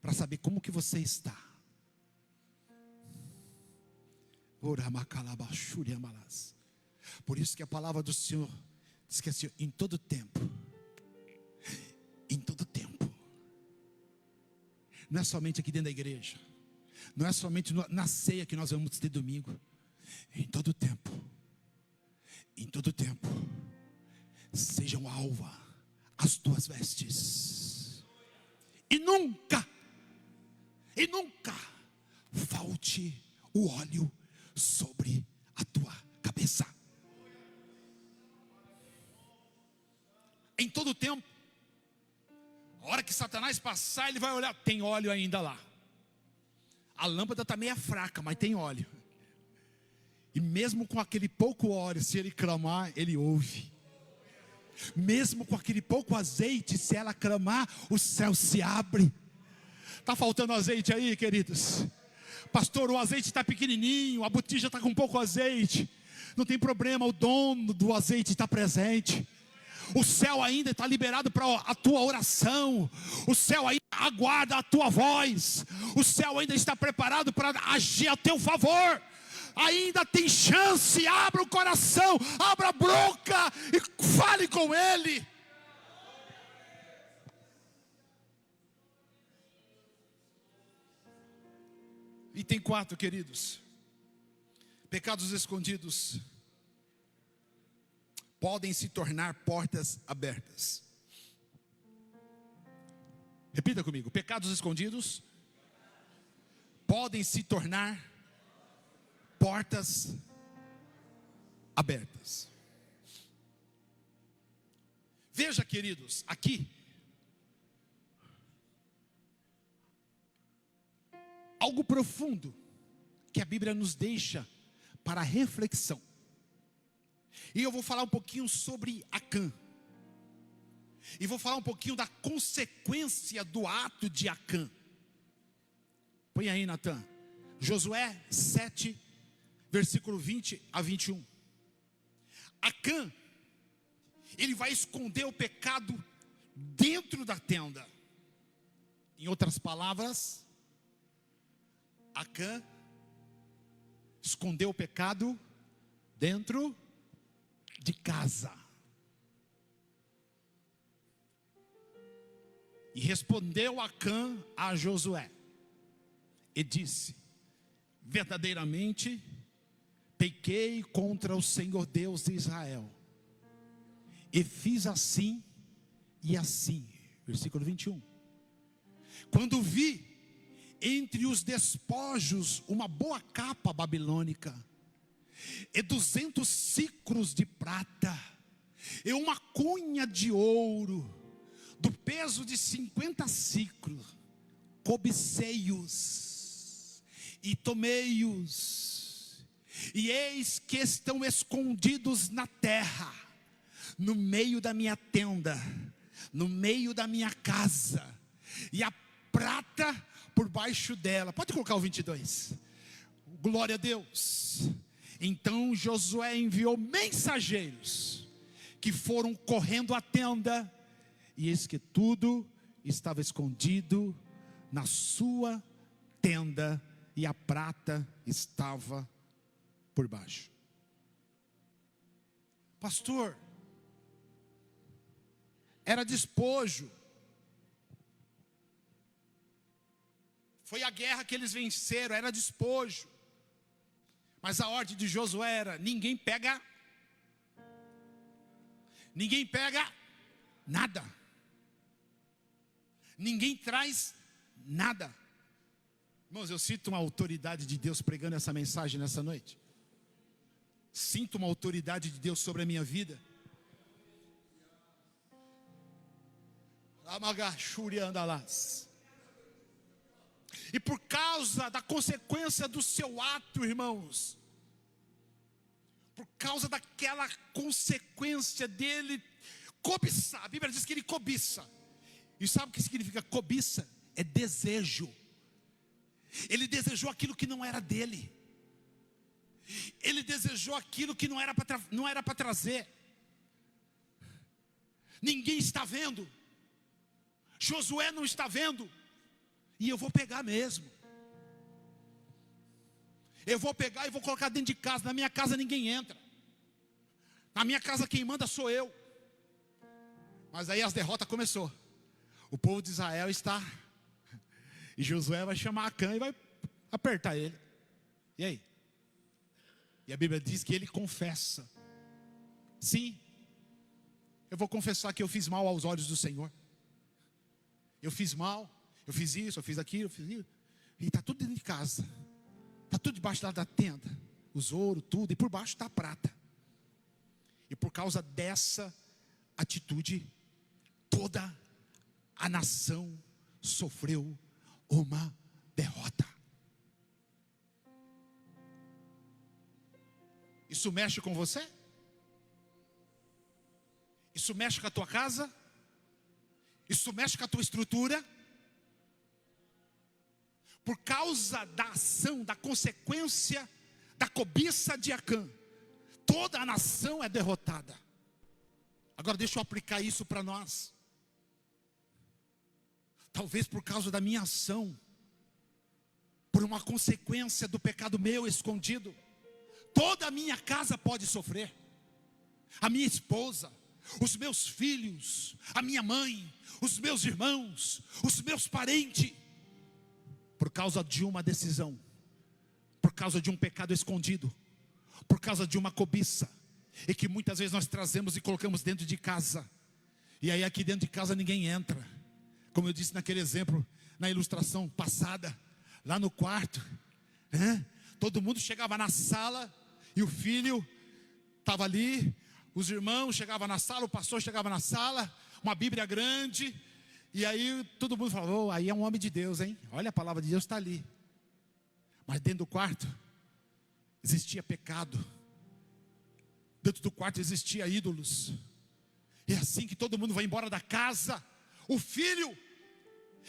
para saber como que você está. Por isso que a palavra do Senhor diz que assim, em todo tempo, não é somente aqui dentro da igreja, não é somente na ceia que nós vamos ter domingo, em todo tempo, sejam alva as tuas vestes, e nunca falte o óleo sobre a tua cabeça. Em todo tempo, a hora que Satanás passar, ele vai olhar, tem óleo ainda lá. A lâmpada está meio fraca, mas tem óleo. E mesmo com aquele pouco óleo, se ele clamar, ele ouve. Mesmo com aquele pouco azeite, se ela clamar, o céu se abre. Está faltando azeite aí, queridos? Pastor, o azeite está pequenininho, a botija está com pouco azeite. Não tem problema, o dono do azeite está presente. O céu ainda está liberado para a tua oração. O céu ainda aguarda a tua voz. O céu ainda está preparado para agir a teu favor. Ainda tem chance. Abra o coração, abra a boca e fale com Ele. Item 4, queridos. Pecados escondidos podem se tornar portas abertas. Repita comigo: pecados escondidos podem se tornar portas abertas. Veja, queridos, aqui algo profundo que a Bíblia nos deixa para reflexão. E eu vou falar um pouquinho sobre Acã. E vou falar um pouquinho da consequência do ato de Acã. Põe aí, Natan. Josué 7, versículo 20 a 21. Acã, ele vai esconder o pecado dentro da tenda. Em outras palavras, Acã escondeu o pecado dentro de casa. E respondeu Acã a Josué e disse: verdadeiramente pequei contra o Senhor Deus de Israel, e fiz assim e assim. Versículo 21. Quando vi entre os despojos uma boa capa babilônica, e 200 siclos de prata, e uma cunha de ouro, do peso de 50 siclos, cobicei-os, e tomei-os, e eis que estão escondidos na terra, no meio da minha tenda, no meio da minha casa, e a prata por baixo dela. Pode colocar o 22. Glória a Deus. Então Josué enviou mensageiros, que foram correndo à tenda, e eis que tudo estava escondido na sua tenda, e a prata estava por baixo. Pastor, era despojo. Foi a guerra que eles venceram, era despojo. Mas a ordem de Josué era: ninguém pega nada. Ninguém traz nada. Irmãos, eu sinto uma autoridade de Deus pregando essa mensagem nessa noite. Sinto uma autoridade de Deus sobre a minha vida. E por causa da consequência do seu ato, irmãos, por causa daquela consequência dele cobiçar, a Bíblia diz que ele cobiça. E sabe o que significa cobiça? É desejo. Ele desejou aquilo que não era dele. Ele desejou aquilo que não era para trazer. Ninguém está vendo. Josué não está vendo. E eu vou pegar mesmo. Eu vou pegar e vou colocar dentro de casa. Na minha casa ninguém entra. Na minha casa quem manda sou eu. Mas aí as derrotas começou. O povo de Israel está. E Josué vai chamar Acã e vai apertar ele. E aí? E a Bíblia diz que ele confessa. Sim, eu vou confessar que eu fiz mal aos olhos do Senhor. Eu fiz mal, eu fiz isso, eu fiz aquilo, eu fiz isso. E está tudo dentro de casa. Está tudo debaixo da tenda. Os ouro, tudo, e por baixo está a prata. E por causa dessa atitude, toda a nação sofreu uma derrota. Isso mexe com você? Isso isso mexe com a tua casa? Isso mexe com a tua estrutura? Por causa da ação, da consequência, da cobiça de Acã, toda a nação é derrotada. Agora deixa eu aplicar isso para nós. Talvez por causa da minha ação, por uma consequência do pecado meu escondido, toda a minha casa pode sofrer. A minha esposa, os meus filhos, a minha mãe, os meus irmãos, os meus parentes, por causa de uma decisão, por causa de um pecado escondido, por causa de uma cobiça, e que muitas vezes nós trazemos e colocamos dentro de casa, e aí aqui dentro de casa ninguém entra. Como eu disse naquele exemplo, na ilustração passada, lá no quarto, né? Todo mundo chegava na sala, e o filho estava ali, os irmãos chegavam na sala, o pastor chegava na sala, uma Bíblia grande, e aí todo mundo falava: oh, aí é um homem de Deus, hein? Olha, a palavra de Deus está ali. Mas dentro do quarto existia pecado, dentro do quarto existia ídolos. É assim que todo mundo vai embora da casa. O filho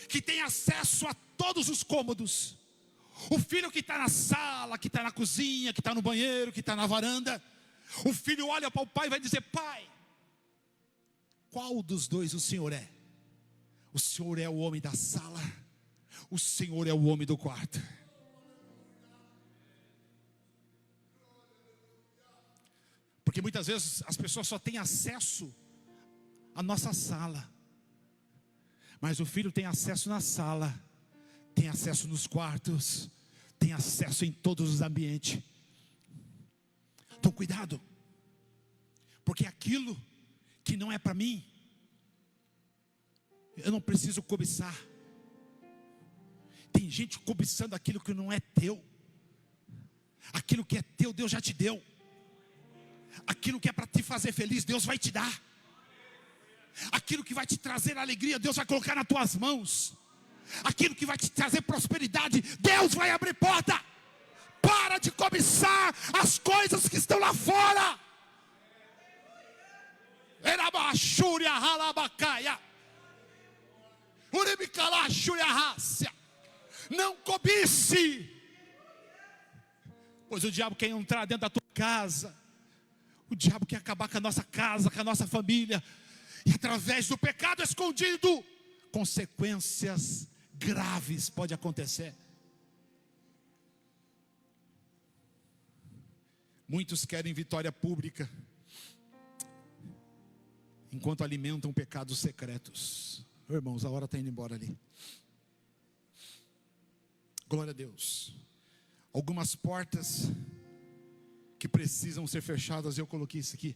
que tem acesso a todos os cômodos, o filho que está na sala, que está na cozinha, que está no banheiro, que está na varanda, o filho olha para o pai e vai dizer: pai, qual dos dois o senhor é? O senhor é o homem da sala, o senhor é o homem do quarto. Porque muitas vezes as pessoas só têm acesso à nossa sala, mas o filho tem acesso na sala, tem acesso nos quartos, tem acesso em todos os ambientes. Então cuidado, porque aquilo que não é para mim, eu não preciso cobiçar. Tem gente cobiçando aquilo que não é teu. Aquilo que é teu, Deus já te deu. Aquilo que é para te fazer feliz, Deus vai te dar. Aquilo que vai te trazer alegria, Deus vai colocar nas tuas mãos. Aquilo que vai te trazer prosperidade, Deus vai abrir porta. Para de cobiçar as coisas que estão lá fora. Não cobice, pois o diabo quer entrar dentro da tua casa. O diabo quer acabar com a nossa casa, com a nossa família. E através do pecado escondido, consequências graves podem acontecer. Muitos querem vitória pública, enquanto alimentam pecados secretos. Irmãos, a hora está indo embora ali. Glória a Deus. Algumas portas que precisam ser fechadas, eu coloquei isso aqui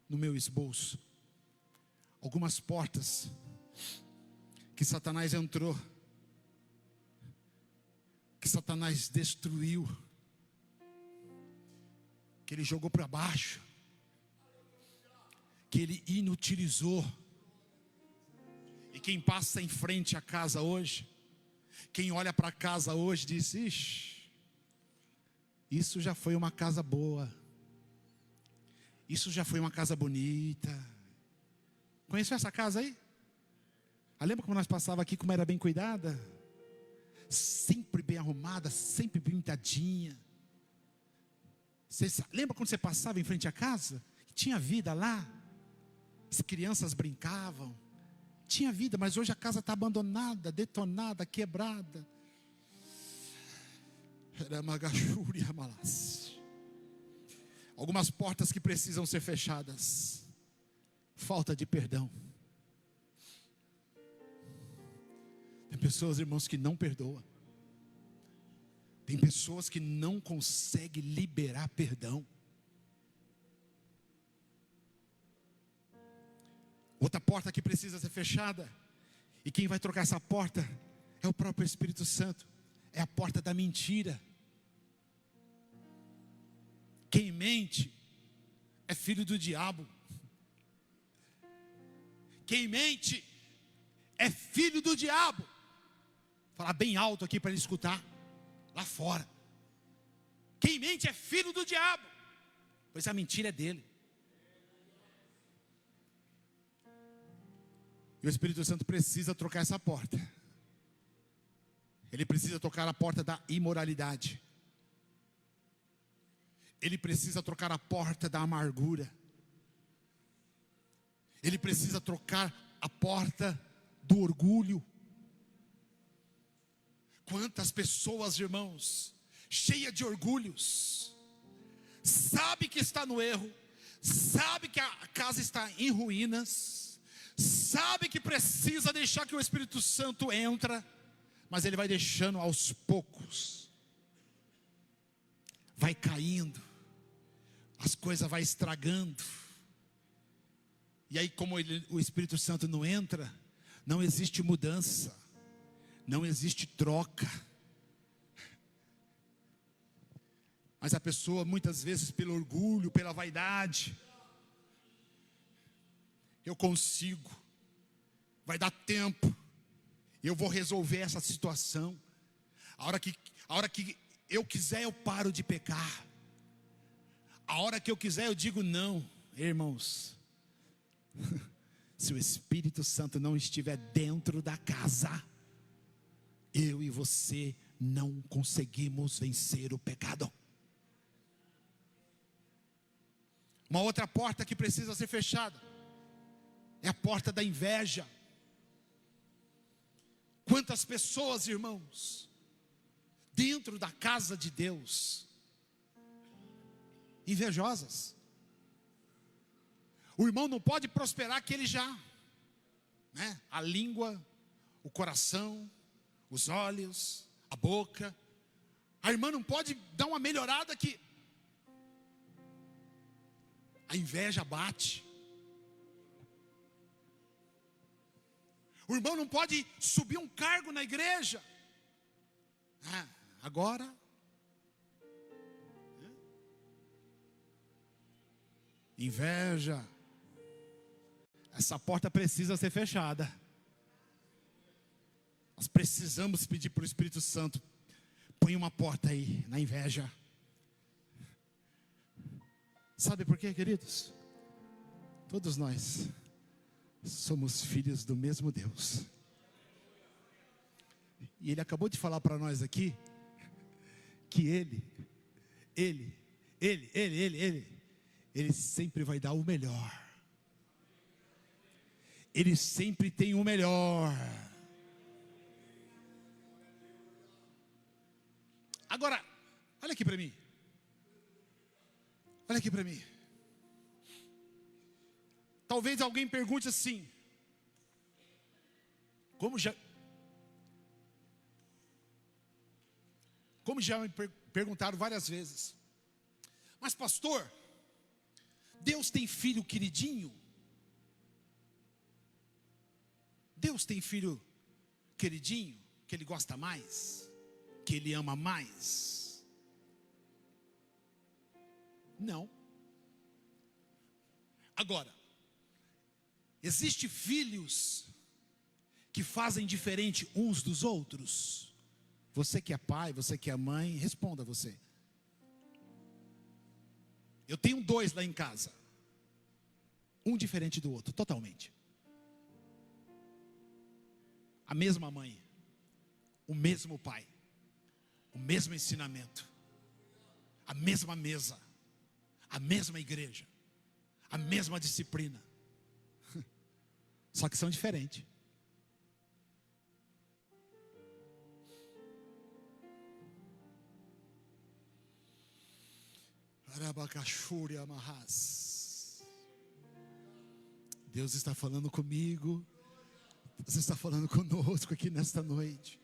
no meu esboço. Algumas portas que Satanás entrou, que Satanás destruiu, que ele jogou para baixo, que ele inutilizou. E quem passa em frente à casa hoje, quem olha para a casa hoje diz: ixi, isso já foi uma casa boa, isso já foi uma casa bonita. Conheceu essa casa aí? Lembra como nós passávamos aqui, como era bem cuidada? Sempre bem arrumada, sempre bem pintadinha. Lembra quando você passava em frente à casa? Tinha vida lá, as crianças brincavam, tinha vida. Mas hoje a casa está abandonada, detonada, quebrada. Algumas portas que precisam ser fechadas. Falta de perdão. Tem pessoas, irmãos, que não perdoam. Tem pessoas que não conseguem liberar perdão. Outra porta que precisa ser fechada, e quem vai trocar essa porta é o próprio Espírito Santo. É a porta da mentira. Quem mente é filho do diabo. Quem mente é filho do diabo. Vou falar bem alto aqui para ele escutar lá fora. Quem mente é filho do diabo, pois a mentira é dele. E o Espírito Santo precisa trocar essa porta. Ele precisa trocar a porta da imoralidade. Ele precisa trocar a porta da amargura. Ele precisa trocar a porta do orgulho. Quantas pessoas, irmãos, cheias de orgulhos, sabe que está no erro, sabe que a casa está em ruínas, sabe que precisa deixar que o Espírito Santo entra, mas ele vai deixando aos poucos, vai caindo, as coisas vai estragando. E aí, como o Espírito Santo não entra, não existe mudança, não existe troca. Mas a pessoa, muitas vezes, pelo orgulho, pela vaidade, eu consigo, vai dar tempo, eu vou resolver essa situação. A hora que eu quiser, eu paro de pecar. A hora que eu quiser, eu digo não. Irmãos, se o Espírito Santo não estiver dentro da casa, eu e você não conseguimos vencer o pecado. Uma outra porta que precisa ser fechada é a porta da inveja. Quantas pessoas, irmãos, dentro da casa de Deus, invejosas. O irmão não pode prosperar que ele já, né? A língua, o coração, os olhos, a boca. A irmã não pode dar uma melhorada que a inveja bate. O irmão não pode subir um cargo na igreja. Agora inveja. Essa porta precisa ser fechada. Nós precisamos pedir para o Espírito Santo: põe uma porta aí na inveja. Sabe por quê, queridos? Todos nós somos filhos do mesmo Deus. E Ele acabou de falar para nós aqui que Ele sempre vai dar o melhor. Ele sempre tem o melhor. Agora, olha aqui para mim. Olha aqui para mim. Talvez alguém pergunte assim: como já me perguntaram várias vezes, mas pastor, Deus tem filho queridinho? Deus tem filho queridinho, que Ele gosta mais, que Ele ama mais? Não. Agora, existe filhos que fazem diferente uns dos outros? Você que é pai, você que é mãe, responda você. Eu tenho 2 lá em casa, um diferente do outro, totalmente. A mesma mãe, o mesmo pai, o mesmo ensinamento, a mesma mesa, a mesma igreja, a mesma disciplina, só que são diferentes. Deus está falando comigo, Deus está falando conosco aqui nesta noite.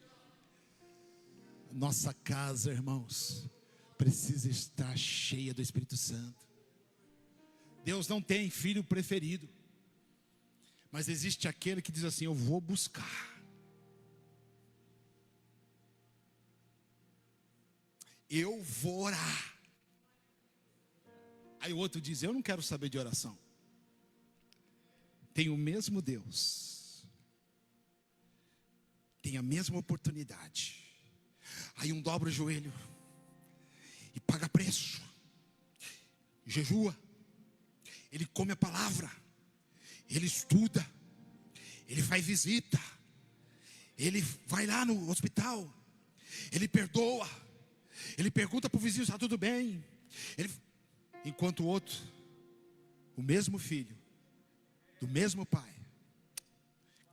Nossa casa, irmãos, precisa estar cheia do Espírito Santo. Deus não tem filho preferido, mas existe aquele que diz assim: eu vou buscar, eu vou orar. Aí o outro diz: eu não quero saber de oração. Tem o mesmo Deus, tem a mesma oportunidade. Aí um dobra o joelho e paga preço, jejua, ele come a palavra, ele estuda, ele faz visita, ele vai lá no hospital, ele perdoa, ele pergunta para o vizinho se está tudo bem. Enquanto o outro, o mesmo filho, do mesmo pai,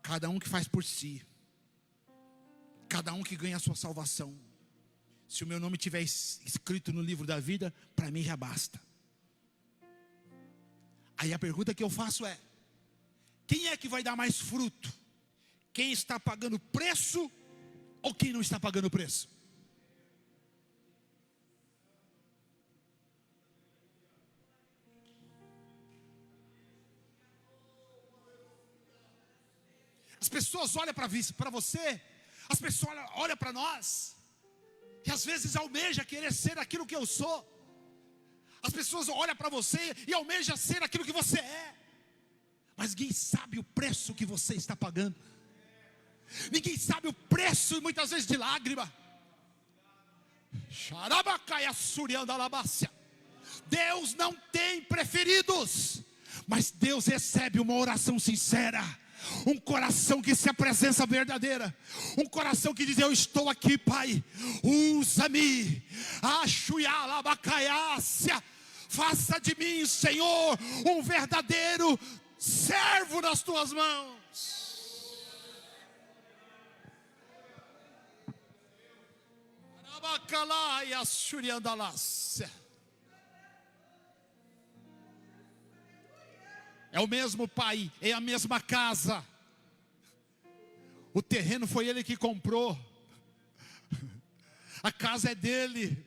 cada um que faz por si, cada um que ganha a sua salvação. Se o meu nome estiver escrito no livro da vida, para mim já basta. Aí a pergunta que eu faço é: quem é que vai dar mais fruto? Quem está pagando preço ou quem não está pagando preço? As pessoas olham para você, as pessoas olham para nós, e às vezes almeja querer ser aquilo que eu sou. As pessoas olham para você e almejam ser aquilo que você é, mas ninguém sabe o preço que você está pagando. Ninguém sabe o preço, muitas vezes, de lágrima. Deus não tem preferidos, mas Deus recebe uma oração sincera, um coração que se apresenta verdadeira, um coração que diz: eu estou aqui, Pai, usa-me, faça de mim, Senhor, um verdadeiro servo nas tuas mãos. É o mesmo pai, é a mesma casa. O terreno foi ele que comprou, a casa é dele.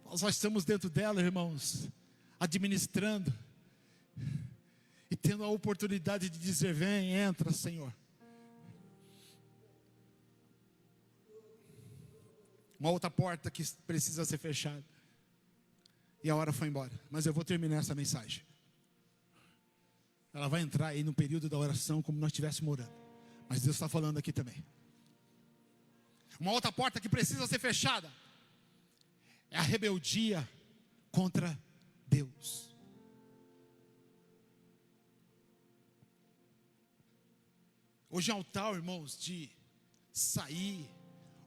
Nós estamos dentro dela, irmãos, administrando e tendo a oportunidade de dizer: vem, entra, Senhor. Uma outra porta que precisa ser fechada. E a hora foi embora, mas eu vou terminar essa mensagem. Ela vai entrar aí no período da oração, como nós estivéssemos orando, mas Deus está falando aqui também. Uma outra porta que precisa ser fechada é a rebeldia contra Deus. Hoje é um tal, irmãos, de sair.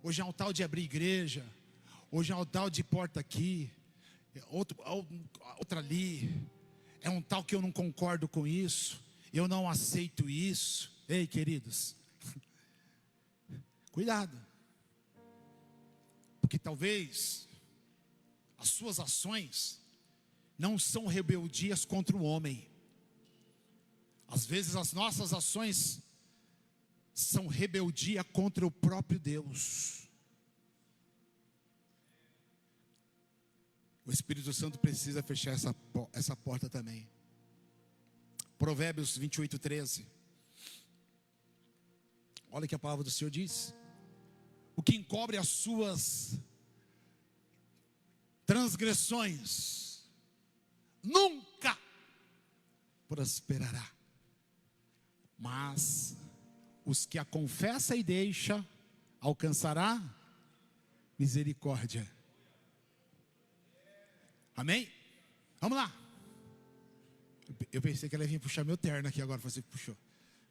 Hoje é um tal de abrir igreja. Hoje é um tal de porta aqui, outra ali. É um tal que eu não concordo com isso, eu não aceito isso. Ei, queridos, cuidado, porque talvez as suas ações não são rebeldias contra o homem. Às vezes as nossas ações são rebeldia contra o próprio Deus. O Espírito Santo precisa fechar essa porta também. Provérbios 28:13. Olha o que a palavra do Senhor diz: o que encobre as suas transgressões nunca prosperará, mas os que a confessa e deixa alcançará misericórdia. Amém? Vamos lá. Eu pensei que ela ia vir puxar meu terno aqui agora. Você puxou.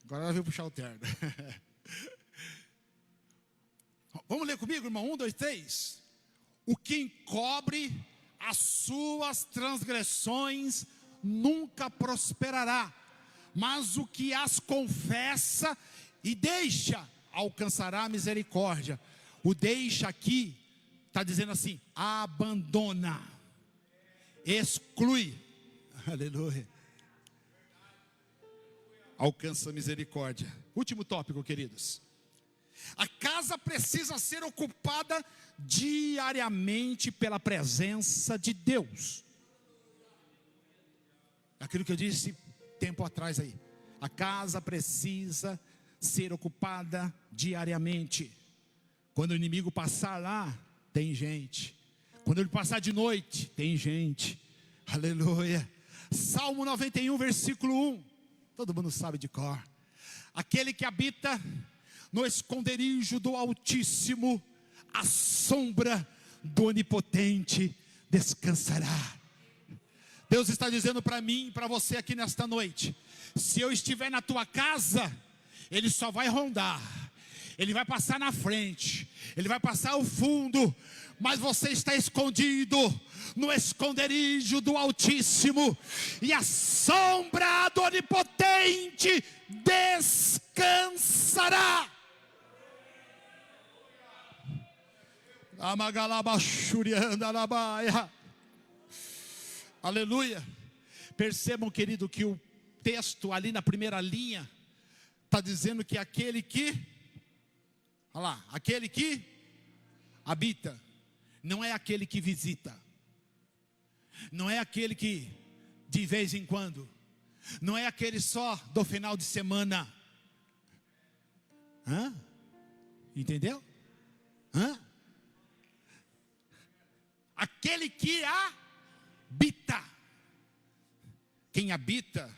Agora ela veio puxar o terno. Vamos ler comigo, irmão? 1, 2, 3. O que encobre as suas transgressões nunca prosperará, mas o que as confessa e deixa alcançará misericórdia. O deixa aqui está dizendo assim: abandona, exclui, aleluia, alcança misericórdia. Último tópico, queridos. A casa precisa ser ocupada diariamente pela presença de Deus. Aquilo que eu disse tempo atrás aí. A casa precisa ser ocupada diariamente. Quando o inimigo passar lá, tem gente. Quando ele passar de noite, tem gente. Aleluia. Salmo 91, versículo 1. Todo mundo sabe de cor. Aquele que habita no esconderijo do Altíssimo, à sombra do Onipotente descansará. Deus está dizendo para mim e para você aqui nesta noite: se eu estiver na tua casa, Ele só vai rondar, Ele vai passar na frente, Ele vai passar ao fundo, mas você está escondido no esconderijo do Altíssimo, e a sombra do Onipotente descansará. Aleluia. Percebam, querido, que o texto ali na primeira linha está dizendo que aquele que, olha lá, aquele que habita, não é aquele que visita, não é aquele que de vez em quando, não é aquele só do final de semana. Entendeu? Aquele que habita. Quem habita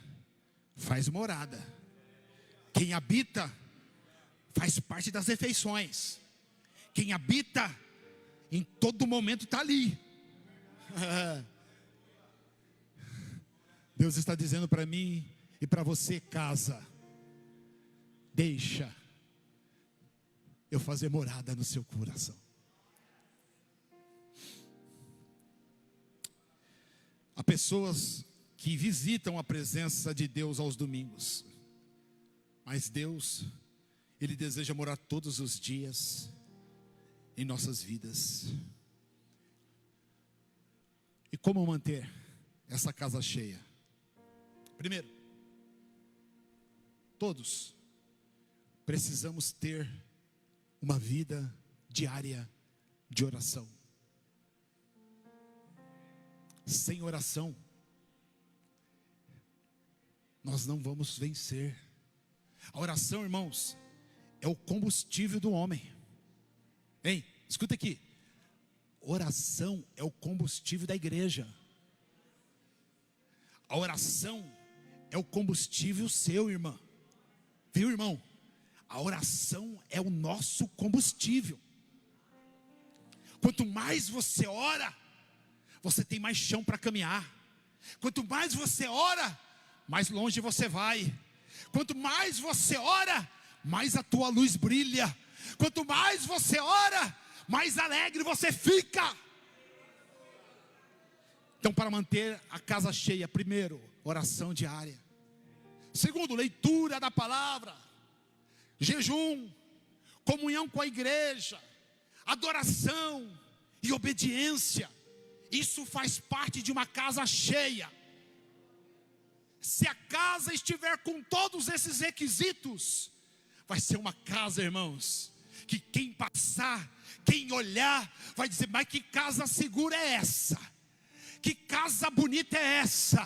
faz morada. Quem habita faz parte das refeições. Quem habita em todo momento está ali. Deus está dizendo para mim e para você, casa: deixa eu fazer morada no seu coração. Há pessoas que visitam a presença de Deus aos domingos, mas Deus, Ele deseja morar todos os dias em nossas vidas. E como manter essa casa cheia? Primeiro, todos precisamos ter uma vida diária de oração. Sem oração, nós não vamos vencer. A oração, irmãos, é o combustível do homem. Hein? Escuta aqui. Oração é o combustível da igreja. A oração é o combustível seu, irmã. Viu, irmão? A oração é o nosso combustível. Quanto mais você ora, você tem mais chão para caminhar. Quanto mais você ora, mais longe você vai. Quanto mais você ora, mais a tua luz brilha. Quanto mais você ora, mais alegre você fica. Então, para manter a casa cheia, primeiro, oração diária. Segundo, leitura da palavra, jejum, comunhão com a igreja, adoração e obediência. Isso faz parte de uma casa cheia. Se a casa estiver com todos esses requisitos, vai ser uma casa, irmãos, que quem passar, quem olhar, vai dizer: mas que casa segura é essa? Que casa bonita é essa?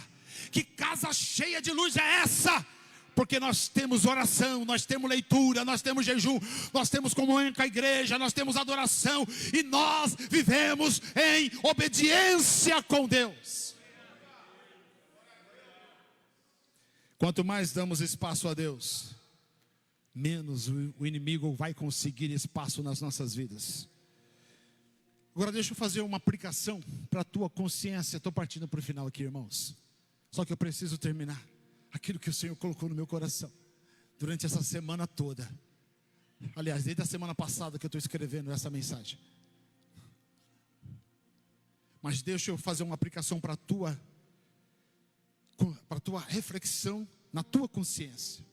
Que casa cheia de luz é essa? Porque nós temos oração, nós temos leitura, nós temos jejum, nós temos comunhão com a igreja, nós temos adoração, e nós vivemos em obediência com Deus. Quanto mais damos espaço a Deus, menos o inimigo vai conseguir espaço nas nossas vidas. Agora deixa eu fazer uma aplicação para a tua consciência. Estou partindo para o final aqui, irmãos. Só que eu preciso terminar aquilo que o Senhor colocou no meu coração durante essa semana toda. Aliás, desde a semana passada que eu estou escrevendo essa mensagem. Mas deixa eu fazer uma aplicação para a tua reflexão, na tua consciência.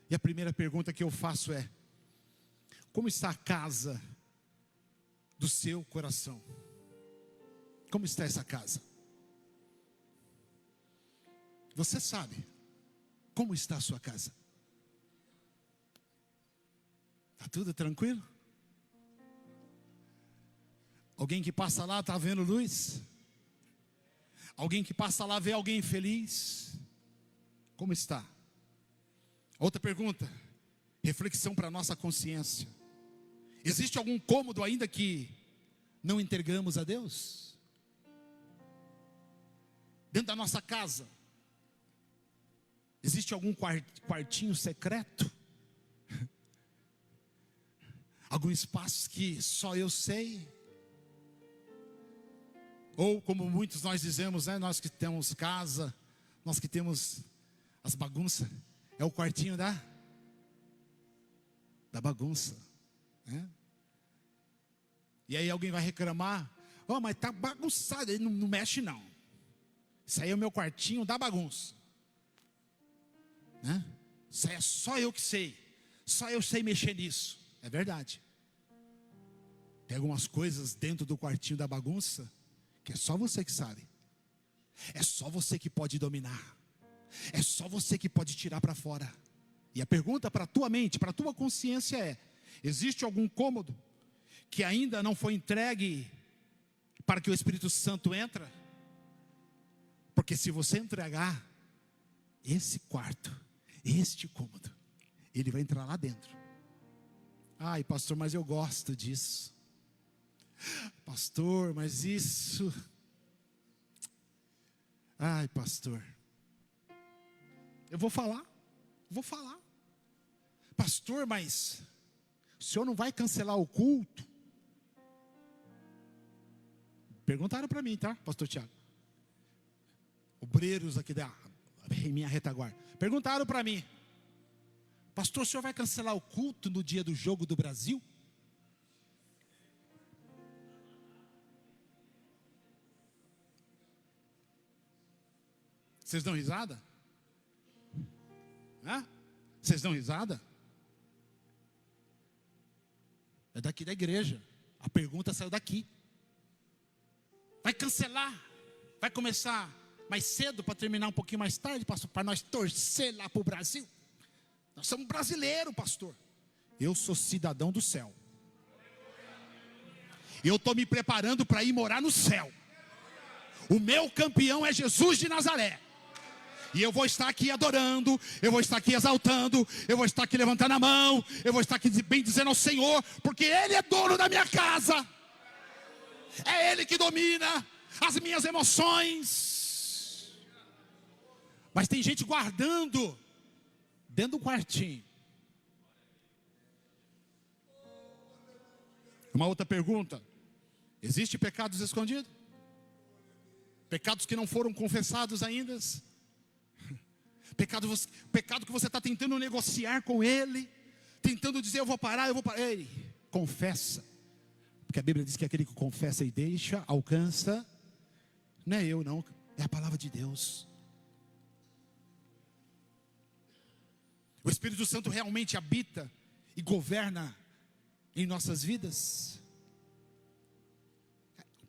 E a primeira pergunta que eu faço é: como está a casa do seu coração? Como está essa casa? Você sabe como está a sua casa? Está tudo tranquilo? Alguém que passa lá está vendo luz? Alguém que passa lá vê alguém feliz? Como está? Outra pergunta, reflexão para a nossa consciência: existe algum cômodo ainda que não entregamos a Deus? Dentro da nossa casa, existe algum quartinho secreto? Algum espaço que só eu sei? Ou como muitos nós dizemos, né? Nós que temos casa, nós que temos as bagunças, é o quartinho da bagunça, né? E aí alguém vai reclamar, oh, mas tá bagunçado, ele não mexe não. Isso aí é o meu quartinho da bagunça, né? Isso aí é só eu que sei, só eu sei mexer nisso. É verdade. Tem algumas coisas dentro do quartinho da bagunça que é só você que sabe. É só você que pode dominar. É só você que pode tirar para fora. E a pergunta para a tua mente, para a tua consciência é: existe algum cômodo que ainda não foi entregue para que o Espírito Santo entre? Porque se você entregar esse quarto, este cômodo, ele vai entrar lá dentro. Ai, pastor, mas eu gosto disso. Pastor, mas isso... Ai, pastor, eu vou falar. Pastor, mas o senhor não vai cancelar o culto? Perguntaram para mim, tá, pastor Tiago? Obreiros aqui da minha retaguarda perguntaram para mim: pastor, o senhor vai cancelar o culto no dia do jogo do Brasil? Vocês dão risada? Hã? Vocês dão risada? É daqui da igreja. A pergunta saiu daqui. Vai cancelar? Vai começar mais cedo para terminar um pouquinho mais tarde, pastor? Para nós torcer lá para o Brasil? Nós somos brasileiros, pastor. Eu sou cidadão do céu. Eu estou me preparando para ir morar no céu. O meu campeão é Jesus de Nazaré. E eu vou estar aqui adorando, eu vou estar aqui exaltando, eu vou estar aqui levantando a mão, eu vou estar aqui bem dizendo ao Senhor, porque Ele é dono da minha casa. É Ele que domina as minhas emoções. Mas tem gente guardando dentro do quartinho. Uma outra pergunta: existe pecados escondidos? Pecados que não foram confessados ainda? Pecado que você está tentando negociar com Ele, tentando dizer: eu vou parar. Ei, confessa. Porque a Bíblia diz que aquele que confessa e deixa, alcança. Não é eu não, é a palavra de Deus. O Espírito Santo realmente habita e governa em nossas vidas?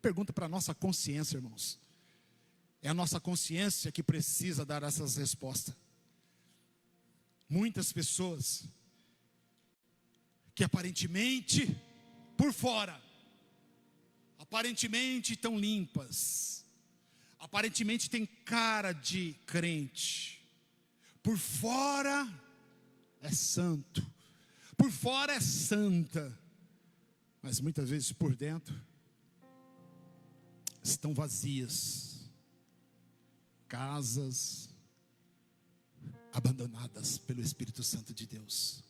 Pergunta para a nossa consciência, irmãos. É a nossa consciência que precisa dar essas respostas. Muitas pessoas que aparentemente, por fora, aparentemente estão limpas, aparentemente tem cara de crente, por fora é santo, por fora é santa, mas muitas vezes por dentro estão vazias. Casas abandonadas pelo Espírito Santo de Deus.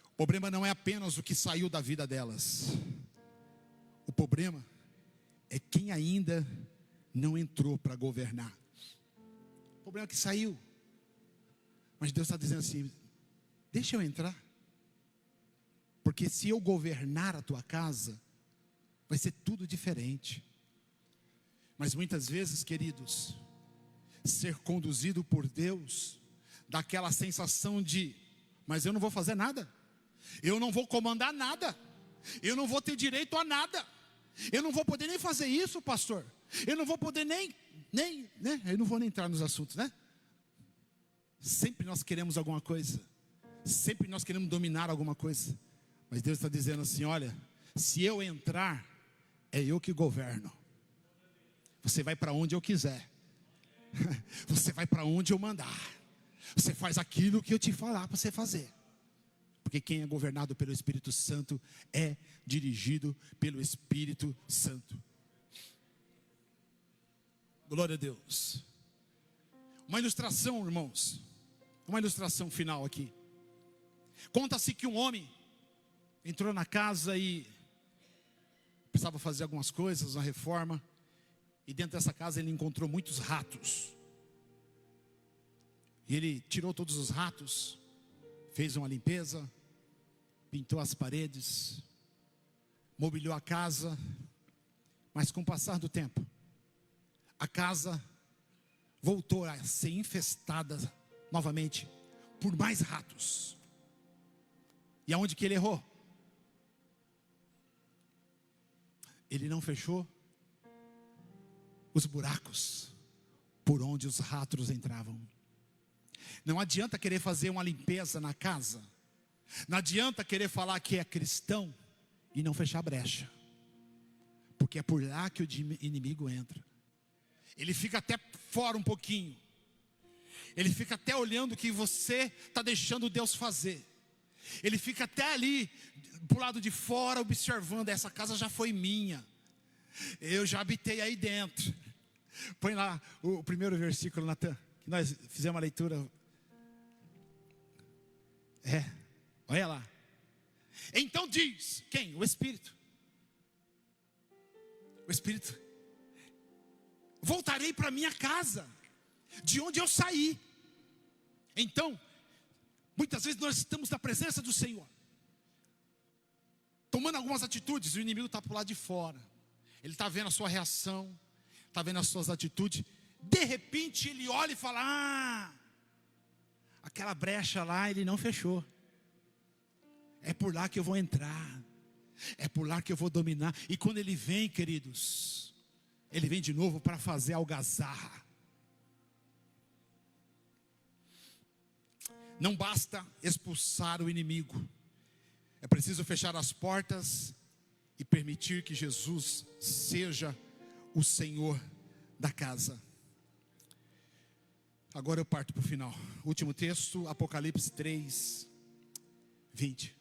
O problema não é apenas o que saiu da vida delas. O problema é quem ainda não entrou para governar. O problema é que saiu. Mas Deus está dizendo assim: deixa eu entrar. Porque se eu governar a tua casa, vai ser tudo diferente. Mas muitas vezes, queridos, ser conduzido por Deus dá aquela sensação de: mas eu não vou fazer nada, eu não vou comandar nada, eu não vou ter direito a nada, eu não vou poder nem fazer isso, pastor, eu não vou poder nem, né? Eu não vou nem entrar nos assuntos, né? Sempre nós queremos alguma coisa, sempre nós queremos dominar alguma coisa, mas Deus está dizendo assim: olha, se eu entrar, é eu que governo. Você vai para onde eu quiser. Você vai para onde eu mandar. Você faz aquilo que eu te falar para você fazer. Porque quem é governado pelo Espírito Santo é dirigido pelo Espírito Santo. Glória a Deus. Uma ilustração, irmãos. Uma ilustração final aqui. Conta-se que um homem entrou na casa e precisava fazer algumas coisas, uma reforma. E dentro dessa casa ele encontrou muitos ratos. E ele tirou todos os ratos, fez uma limpeza, pintou as paredes, mobiliou a casa. Mas com o passar do tempo, a casa voltou a ser infestada novamente por mais ratos. E aonde que ele errou? Ele não fechou os buracos por onde os ratos entravam. Não adianta querer fazer uma limpeza na casa. Não adianta querer falar que é cristão e não fechar a brecha. Porque é por lá que o inimigo entra. Ele fica até fora um pouquinho. Ele fica até olhando o que você está deixando Deus fazer. Ele fica até ali, pro lado de fora, observando. Essa casa já foi minha. Eu já habitei aí dentro. Põe lá o primeiro versículo, Natan, que nós fizemos uma leitura. Olha lá. Então diz, quem? O Espírito. O Espírito. Voltarei para minha casa, de onde eu saí. Então, muitas vezes nós estamos na presença do Senhor, tomando algumas atitudes, e o inimigo está por lá de fora. Ele está vendo a sua reação, está vendo as suas atitudes. De repente ele olha e fala: aquela brecha lá ele não fechou. É por lá que eu vou entrar. É por lá que eu vou dominar. E quando ele vem, queridos, ele vem de novo para fazer algazarra. Não basta expulsar o inimigo. É preciso fechar as portas e permitir que Jesus seja o Senhor da casa. Agora eu parto para o final. Último texto, Apocalipse 3, 20.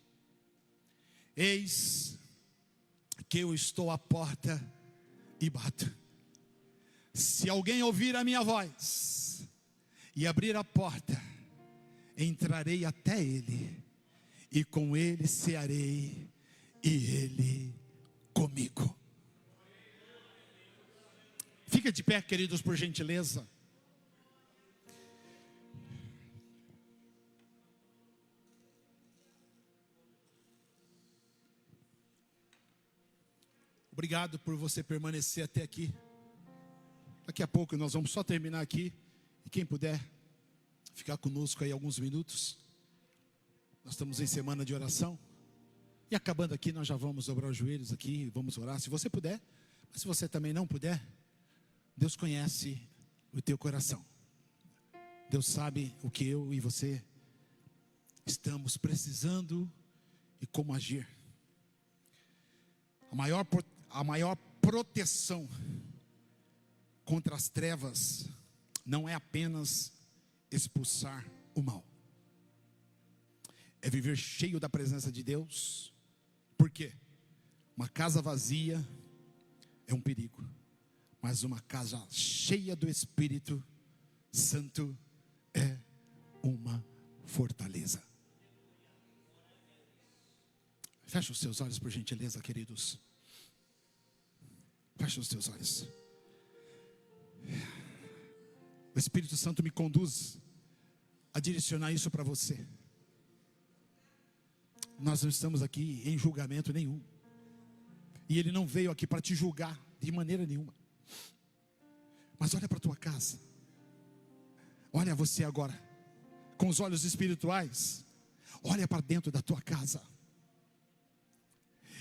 Eis que eu estou à porta e bato. Se alguém ouvir a minha voz e abrir a porta, entrarei até ele, e com ele cearei, e ele comigo. Fica de pé, queridos, por gentileza. Obrigado por você permanecer até aqui. Daqui a pouco nós vamos só terminar aqui. E quem puder ficar conosco aí alguns minutos. Nós estamos em semana de oração. E acabando aqui, nós já vamos dobrar os joelhos aqui, vamos orar, se você puder. Mas se você também não puder, Deus conhece o teu coração. Deus sabe o que eu e você estamos precisando e como agir. A maior proteção contra as trevas não é apenas expulsar o mal. É viver cheio da presença de Deus. Por quê? Uma casa vazia é um perigo, mas uma casa cheia do Espírito Santo é uma fortaleza. Fecha os seus olhos, por gentileza, queridos. Fecha os seus olhos. O Espírito Santo me conduz a direcionar isso para você. Nós não estamos aqui em julgamento nenhum. E Ele não veio aqui para te julgar de maneira nenhuma. Mas olha para a tua casa. Olha você agora, com os olhos espirituais. Olha para dentro da tua casa.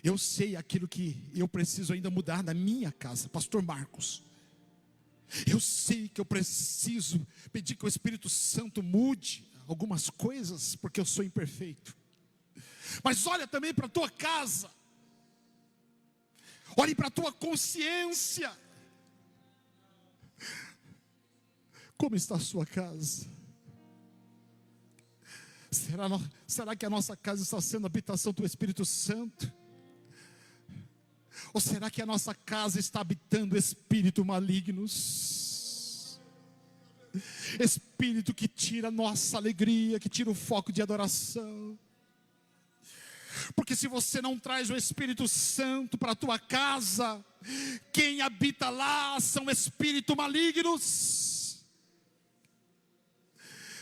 Eu sei aquilo que eu preciso ainda mudar na minha casa, Pastor Marcos. Eu sei que eu preciso pedir que o Espírito Santo mude algumas coisas, porque eu sou imperfeito. Mas olha também para a tua casa. Olhe para a tua consciência. Como está a sua casa? Será que a nossa casa está sendo habitação do Espírito Santo? Ou será que a nossa casa está habitando espíritos malignos? Espírito que tira a nossa alegria, que tira o foco de adoração. Porque se você não traz o Espírito Santo para a tua casa, quem habita lá são espíritos malignos.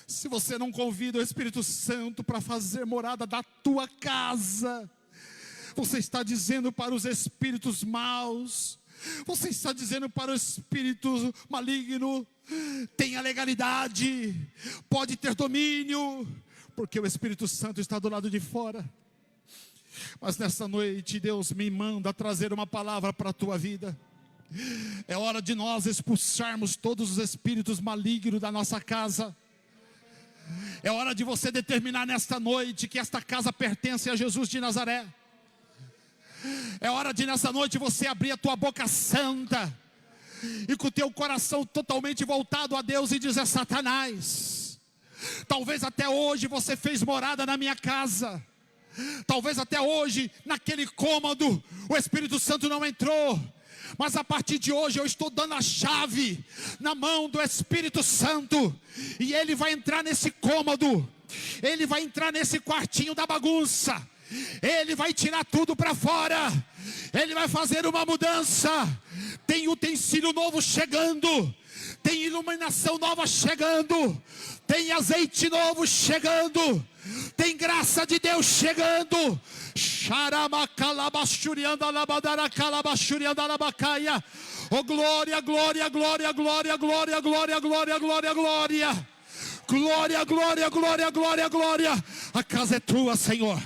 Se você não convida o Espírito Santo para fazer morada da tua casa, você está dizendo para os espíritos maus, você está dizendo para o espírito maligno: tenha legalidade, pode ter domínio, porque o Espírito Santo está do lado de fora. Mas nessa noite Deus me manda trazer uma palavra para a tua vida. É hora de nós expulsarmos todos os espíritos malignos da nossa casa. É hora de você determinar nesta noite que esta casa pertence a Jesus de Nazaré. É hora de nessa noite você abrir a tua boca santa e com o teu coração totalmente voltado a Deus e dizer: Satanás, talvez até hoje você fez morada na minha casa. Talvez até hoje, naquele cômodo, o Espírito Santo não entrou. Mas a partir de hoje eu estou dando a chave na mão do Espírito Santo. E ele vai entrar nesse cômodo. Ele vai entrar nesse quartinho da bagunça. Ele vai tirar tudo para fora. Ele vai fazer uma mudança. Tem utensílio novo chegando. Tem iluminação nova chegando. Tem azeite novo chegando. Tem graça de Deus chegando. Oh, glória, glória, glória, glória, glória, glória, glória, glória, glória. Glória, glória, glória, glória, glória. A casa é tua, Senhor.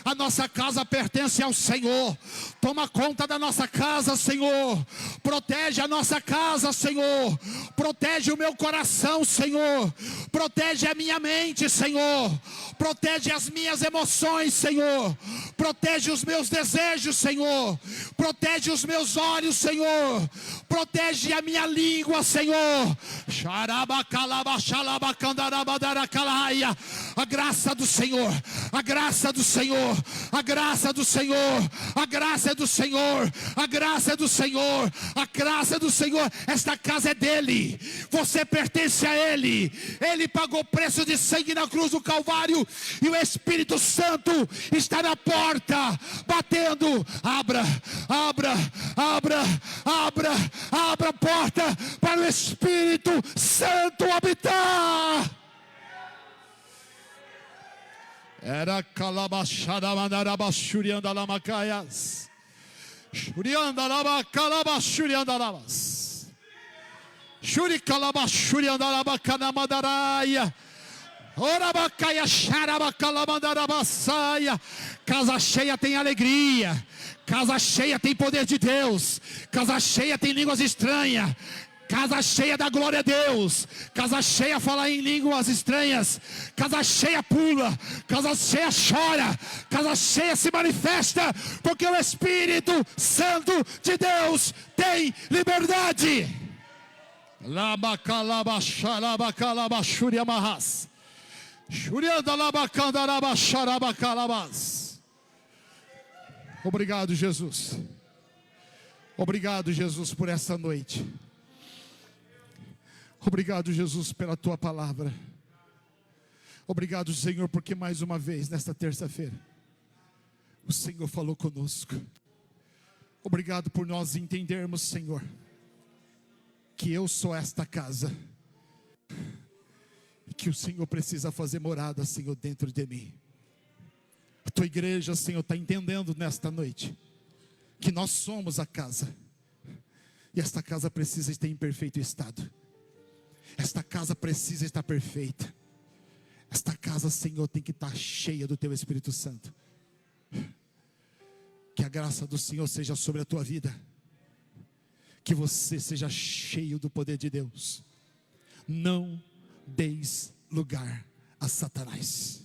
A nossa casa pertence ao Senhor. Toma conta da nossa casa, Senhor. Protege a nossa casa, Senhor. Protege o meu coração, Senhor. Protege a minha mente, Senhor. Protege as minhas emoções, Senhor. Protege os meus desejos, Senhor. Protege os meus olhos, Senhor. Protege a minha língua, Senhor. A graça do Senhor. A graça do Senhor. A graça do Senhor. A graça do Senhor. A graça do Senhor. A graça do Senhor. Esta casa é dele. Você pertence a ele. Ele pagou o preço de sangue na cruz do Calvário. E o Espírito Santo está na porta, batendo. Abra, abra, abra, abra, abra a porta para o Espírito Santo habitar. Era calabachada mandarabachurianda lamacaias. Shurianda lama calabachurianda lamas. Shuri calabachurianda lamacana madaraia. Orabacaia xarabacalamandarabassaia. Casa cheia tem alegria. Casa cheia tem poder de Deus. Casa cheia tem línguas estranhas. Casa cheia da glória a Deus. Casa cheia fala em línguas estranhas. Casa cheia pula. Casa cheia chora. Casa cheia se manifesta. Porque o Espírito Santo de Deus tem liberdade. Labacalabaxarabacalabaxuriamarras. Obrigado, Jesus. Obrigado, Jesus, por essa noite. Obrigado, Jesus, pela tua palavra. Obrigado, Senhor, porque mais uma vez, nesta terça-feira, o Senhor falou conosco. Obrigado por nós entendermos, Senhor, que eu sou esta casa. Que o Senhor precisa fazer morada, Senhor, dentro de mim. A tua igreja, Senhor, está entendendo nesta noite que nós somos a casa. E esta casa precisa estar em perfeito estado. Esta casa precisa estar perfeita. Esta casa, Senhor, tem que estar cheia do teu Espírito Santo. Que a graça do Senhor seja sobre a tua vida. Que você seja cheio do poder de Deus. Não deis lugar a Satanás.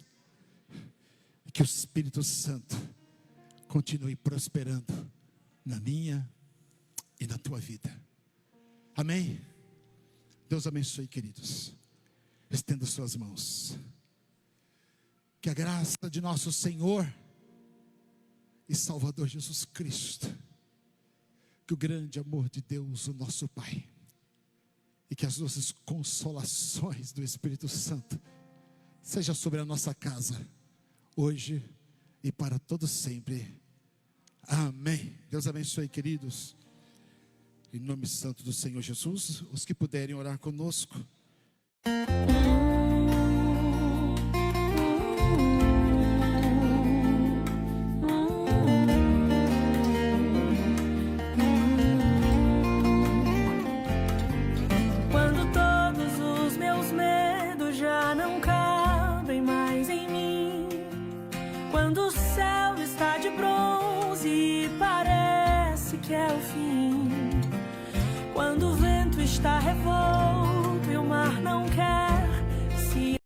Que o Espírito Santo continue prosperando na minha e na tua vida. Amém? Deus abençoe, queridos. Estenda suas mãos. Que a graça de nosso Senhor e Salvador Jesus Cristo, que o grande amor de Deus, o nosso Pai, e que as doces consolações do Espírito Santo seja sobre a nossa casa, hoje e para todo sempre. Amém. Deus abençoe, queridos. Em nome santo do Senhor Jesus, os que puderem orar conosco. Quando todos os meus medos já não cabem mais em mim, quando o céu está de bronze e parece que é o fim, quando o vento está revolto